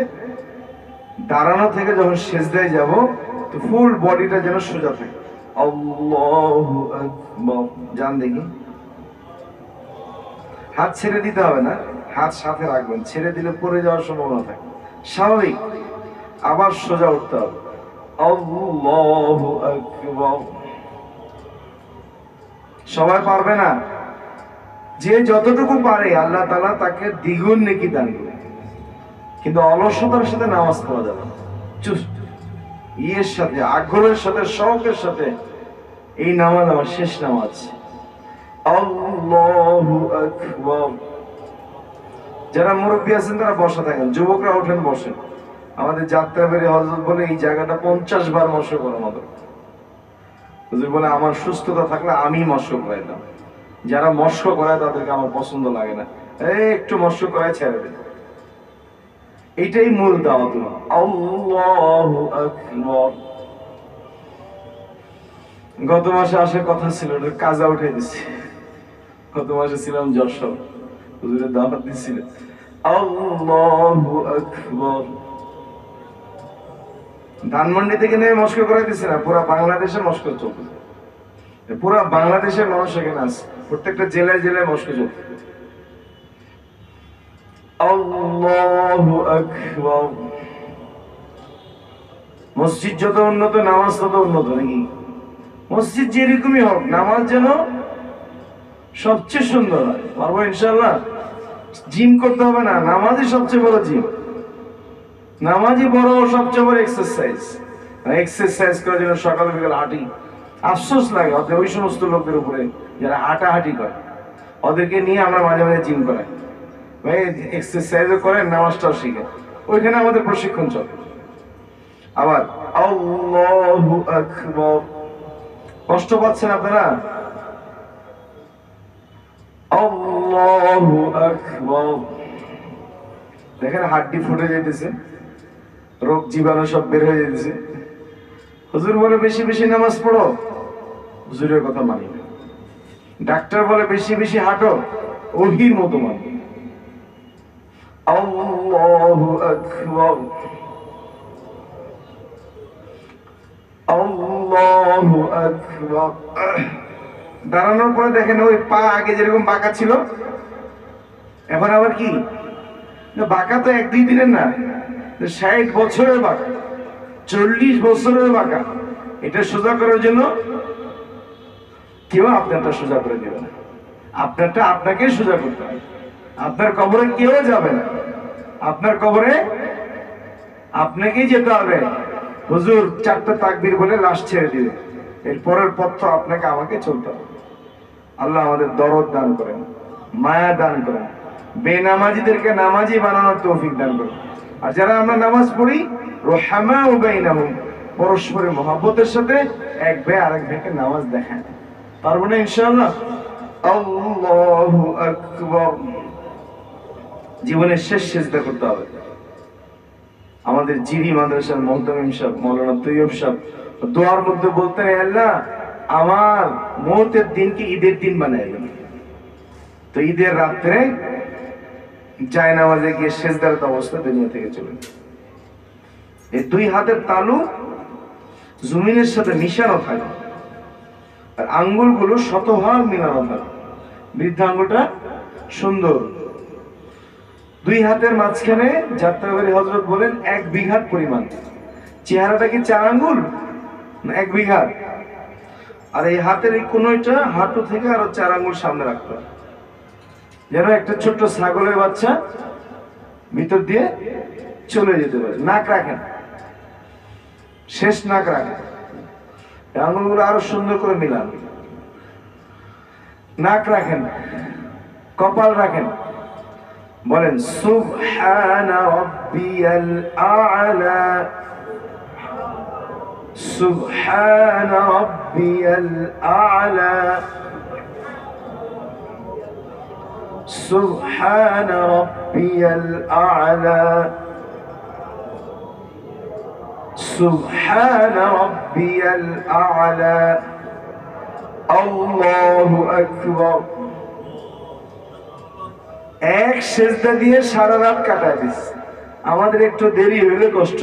দাঁড়ানো থেকে যখন সেজদায় যাব তো ফুল বডিটা যেন সোজা থাকে। আল্লাহু আকবার, জান দেখি, হাত ছেড়ে দিতে হবে না, হাত সাথে রাখবেন, ছেড়ে দিলে পড়ে যাওয়ার সম্ভাবনা থাকে, স্বাভাবিক। আবার সোজা উঠতে হবে, আল্লাহু আকবার। সবাই পারবে না, যে যতটুকু পারে আল্লাহ তাআলা তাকে দ্বিগুণ নেকি দান করে। কিন্তু অলসতার সাথে নামাজ পড়া যাবে না, ইয়ের সাথে, আগ্রহের সাথে, শৌকের সাথে এই নামাজ আমার শেষ নামাজ। আল্লাহু আকবার। যারা মুরব্বী আছেন তারা বসা থাকেন, যুবকরা ওঠেন বসেন। আমাদের যাত্রা বেড়ে হযরত বলে এই জায়গাটা 50 বার মস্ক করা আমাদের। হুজুর বলে আমার সুস্থতা থাকলে আমি মস্ক করাইতাম, যারা মস্ক করায় তাদেরকে আমার পছন্দ লাগে না, একটু মস্ক করায় ছেড়ে দেয়। এইটাই মূল দাওয়াত। আল্লাহু আকবার। গত মাসে আসার কথা ছিল, কাজা উঠে দিছি। গত মাসে ছিলাম যশোর, হুজুরের দাওয়াত দিছিল। আল্লাহু আকবার। ধানমন্ডি থেকে নিয়ে মস্ক করাই দিছে না, পুরা বাংলাদেশে মস্ক চলতেছে, পুরা বাংলাদেশের মানুষ এখানে আছে, প্রত্যেকটা জেলায় জেলায় মস্ক চলছে। আল্লাহু আকবার। মসজিদ যত উন্নত নামাজ তত উন্নত, নাকি? মসজিদ যেরকমই হোক নামাজ যেন সবচেয়ে সুন্দর হয়। পারবো ইনশাআল্লাহ? জিম করতে হবে না, নামাজই সবচেয়ে বড় জিম, নামাজই বড় সবচেয়ে বড় এক্সারসাইজ। এক্সারসাইজ করার জন্য সকাল বিকাল হাঁটি। আফসোস লাগে ওই সমস্ত লোকদের উপরে যারা হাঁটাহাঁটি করে, ওদেরকে নিয়ে আমরা মাঝে মাঝে জিম করাই, ভাই এক্সারসাইজও করেন, নামাজটাও শিখে, ওইখানে আমাদের প্রশিক্ষণ চলে। আবার আল্লাহু আকবার। কষ্ট পাচ্ছেন আপনারা? আল্লাহু আকবার। দেখেন হাড্ডি ফুটে যেতেছে, রোগ জীবাণু সব বের হয়ে যেতেছে। হুজুর বলে বেশি বেশি নামাজ পড়ো, হুজুরের কথা মানি না। ডাক্তার বলে বেশি বেশি হাঁটো, ওহির মতো মানি। আল্লাহু আকবার। আল্লাহু আকবার। দাঁড়ানোর পরে দেখেন ওই পা আগে যেরকম বাঁকা ছিল, এখন আবার কি বাঁকা তো 1-2 দিনের না, 60 বছরের বাঁকা, 40 বছরের বাঁকা। এটা সোজা করার জন্য কেউ আপনারটা সোজা করে দেবে না, আপনারটা আপনাকে সোজা করতে হবে। আপনার কবরে কেউ যাবে না, আপনার কবরে আপনাকেই যেতে হবে। হুজুর 4টা তাকবীর বলে লাশ ছেড়ে দিবে, এর পরের পথ তো আপনাকে আমাকে চলতে হবে। আল্লাহ আমাদের দরদ দান করেন, মায়া দান করেন, বেনামাজিদেরকে নামাজি বানানোর তৌফিক দান করেন। আর যারা আমরা নামাজ পড়ি, রহমাউ বাইনাহুম, পরস্পরের মহব্বতের সাথে এক ভাই আরেক ভাইকে নামাজ দেখায়। পারবো না ইনশাআল্লাহ? আল্লাহু আকবার। জীবনের শেষ সেজদা করতে হবে। আমাদের জিরি মাদ্রাসার মোহতামিম সাহেব মাওলানা তৈয়ব সাহেব দোয়ার মধ্যে বলতেন, আল্লাহ আমার মওতের দিনকে ঈদের দিন বানায় দেন। তো ঈদের রাত্রে জায়নামাজে গিয়ে সেজদারত অবস্থা দুনিয়া থেকে চলে গেল। এই 2 হাতের তালু জমিনের সাথে মিশানো থাকে, আর আঙ্গুলগুলো শতভাগ মিলানো থাকে। বৃদ্ধ আঙ্গুলটা সুন্দর, 2 হাতের মাঝখানে যাত্রাবাড়ি হযরত বলেন 1 বিঘাত পরিমাণ। চেহারাটা কি 4 আঙ্গুল না 1 বিঘাত? আর এই হাতের এই কোনটা হাঁটু থেকে আরো 4 আঙ্গুল সামনে রাখতে হবে, যেন একটা ছোট্ট ছাগলের বাচ্চা ভিতর দিয়ে চলে যেতে পারে। নাক রাখেন, শেষ নাক রাখেন, আঙ্গুলগুলো আরো সুন্দর করে মিলান। নাক রাখেন, কপাল রাখেন, বলেন সুবহানা রাব্বিয়াল আ'লা, সুবহানা রাব্বিয়াল আ'লা, সুবহানা রাব্বিয়াল আ'লা, সুবহানা রাব্বিয়াল আ'লা, আল্লাহু আকবার। এক সেজদা দিয়ে সারা রাত কাটায় দিচ্ছে। আমাদের একটু দেরি হইলে কষ্ট,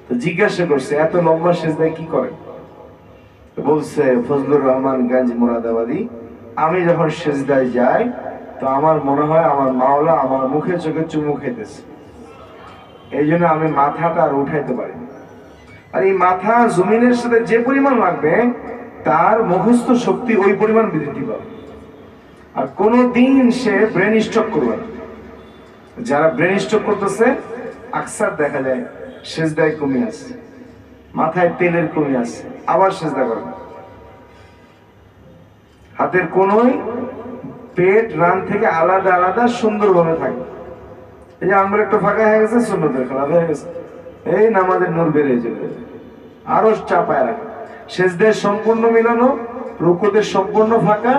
তো জিজ্ঞাসা করছে এত লম্বা সেজদায় কি করে? বলছে ফজলুর রহমান গঞ্জ মুরাদাবাদী, আমি যখন সেজদায় যাই তো আমার মনে হয় আমার মাওলা আমার মুখে চোখে চুমু খেতেছে, এই জন্য আমি মাথাটা আর উঠাইতে পারি না। আর এই মাথা জমিনের সাথে যে পরিমাণ লাগবে তার মুখস্থ শক্তি ওই পরিমাণ বৃদ্ধি পাবে। আর কোনদিন সে ব্রেন স্ট্রোক করবে না। যারা ব্রেন স্ট্রোক করতেছে আকসার দেখা যায় সেজদায় কমে আসছে, মাথায় তেলের কমে আসছে, আবার সেজদা করে। হাতের কোনোই পেট রান থেকে আলাদা আলাদা সুন্দরভাবে থাকে। এই যে আঙ্গুল একটু ফাঁকা হয়ে গেছে, সুন্নতের খেলাফ হয়ে গেছে, এই নামাজের নূর বেড়ে যাবে। আরো চাপায় রাখে, সেজদায় সম্পূর্ণ মিলানো, রুকুতে সম্পূর্ণ ফাঁকা,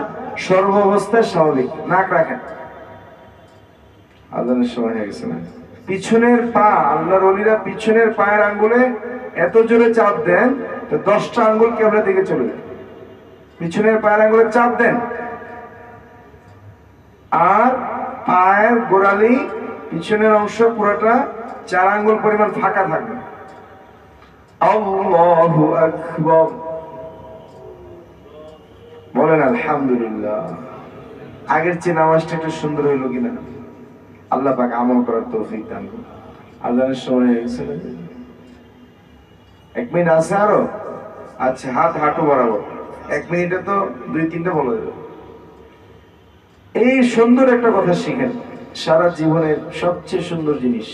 সর্ব অবস্থায় স্বাভাবিক। নাক রাখেন, আজানের সময় হয়ে গেছে না? পিছনের পা, আল্লাহর ওলিরা পিছনের পায়ের আঙ্গুলে এত জোরে চাপ দেন তো 10টা আঙ্গুল কেবলা দিকে চলে যায়। পিছনের পায়ের আঙ্গুলে চাপ দেন আর পায়ের গোড়ালি পিছনের অংশ পুরোটা 4 আঙ্গুল পরিমাণ ফাঁকা থাকবে। আল্লাহু আকবার, বলেন আলহামদুলিল্লাহ। আগের চেয়ে নামাজটা একটু সুন্দর হইলো কিনা? আল্লাহ পাক আমল করার তৌফিক দান করুন। আজানের সময় হয়ে গেছে, 1 মিনিট আছে আরো? আচ্ছা, হাত হাঁটু বরাবর। 1 মিনিটে তো 2-3টা বলা যাবে। এই সুন্দর একটা কথা শিখেন, সারা জীবনের সবচেয়ে সুন্দর জিনিস,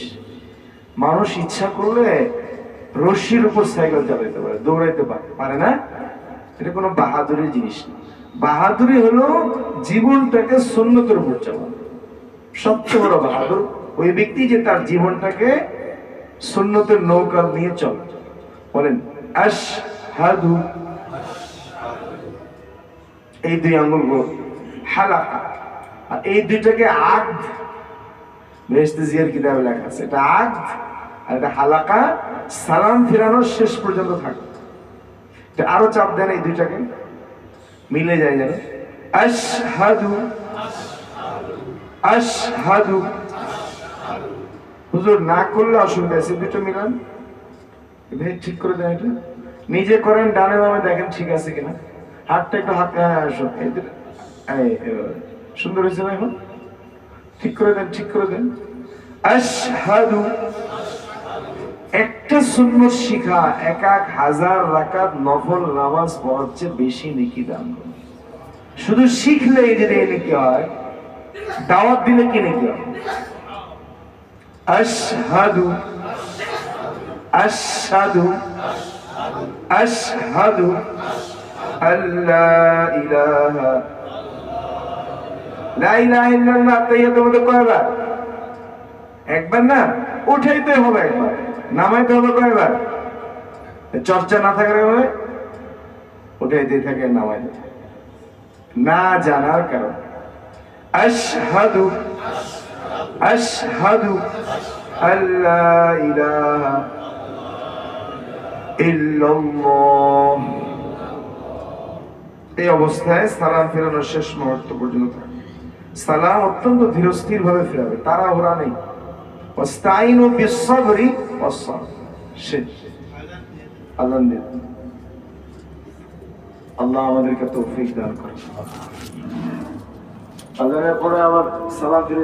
মানুষ ইচ্ছা করলে রশির উপর সাইকেল চালাইতে পারে, দৌড়াইতে পারে না। এটা কোনো বাহাদুরি জিনিস না। বাহাদুরি হলো জীবনটাকে সুন্নতের উপর চালানো। সবচেয়ে বড় বাহাদুর ওই ব্যক্তি যে তার জীবনটাকে সুন্নতের নৌকা নিয়ে চলে। বলেন আশহাদু, এই 2 আঙ্গুল হালাকা, আর এই 2টাকে আকদ, বেহেশতে জিয়ার কিতাবে লেখা আছে, এটা আকদ আর এটা হালাকা। সালাম ফিরানোর শেষ পর্যন্ত থাকে। আরো চাপ দেন, এই 2টাকে মিলে যায় যেন। আশহাদু, আশহাদু। হুজুর না করলে অসুবিধা আছে, 2টা মিলান, ভাই ঠিক করে দেন। এটা নিজে করেন, ডানে বামে দেখেন ঠিক আছে কিনা। হাতটা একটু হাত, সুন্দর হয়েছে না? এখন ঠিক করে দেন, ঠিক করে দেন। আশহাদু। একটা সুন্নত শিখা 1000 রাকাত নফল নামাজ পড়ার চেয়ে বেশি নেকি দান করে। শুধু শিখলে এই যে নেকি হয়, দাওয়াত দিলে কি নেকি হয়? আশহাদু, আশহাদু, আশহাদু আল্লা ইলাহা, লা ইলাহা ইল্লাল্লাহ। তাইয়াতের মধ্যে কয়বার? একবার না, উঠাইতে হবে একবার, নামাইতে হবে কয়বার? চর্চা না থাকার কারণে উঠাইতে থাকে, নামাইতে থাকে না জানার কারণ। আশহাদু, আশহাদু আল্লা ইলাহা ইল্লাল্লাহ। এই অবস্থায় সালাম ফেরানোর শেষ মুহূর্ত পর্যন্ত থাকে। সালাম অত্যন্ত ধীরস্থির ভাবে ফেরাবে, তাড়াহুড়া নেই। ওয়াস্তাইনু বিস-সাবরি ওয়াস-সালাহ। শেষ। আযান দিন। আল্লাহ আমাদেরকে তৌফিক দান করুন। আযানের পরে আবার সালাম ফিরে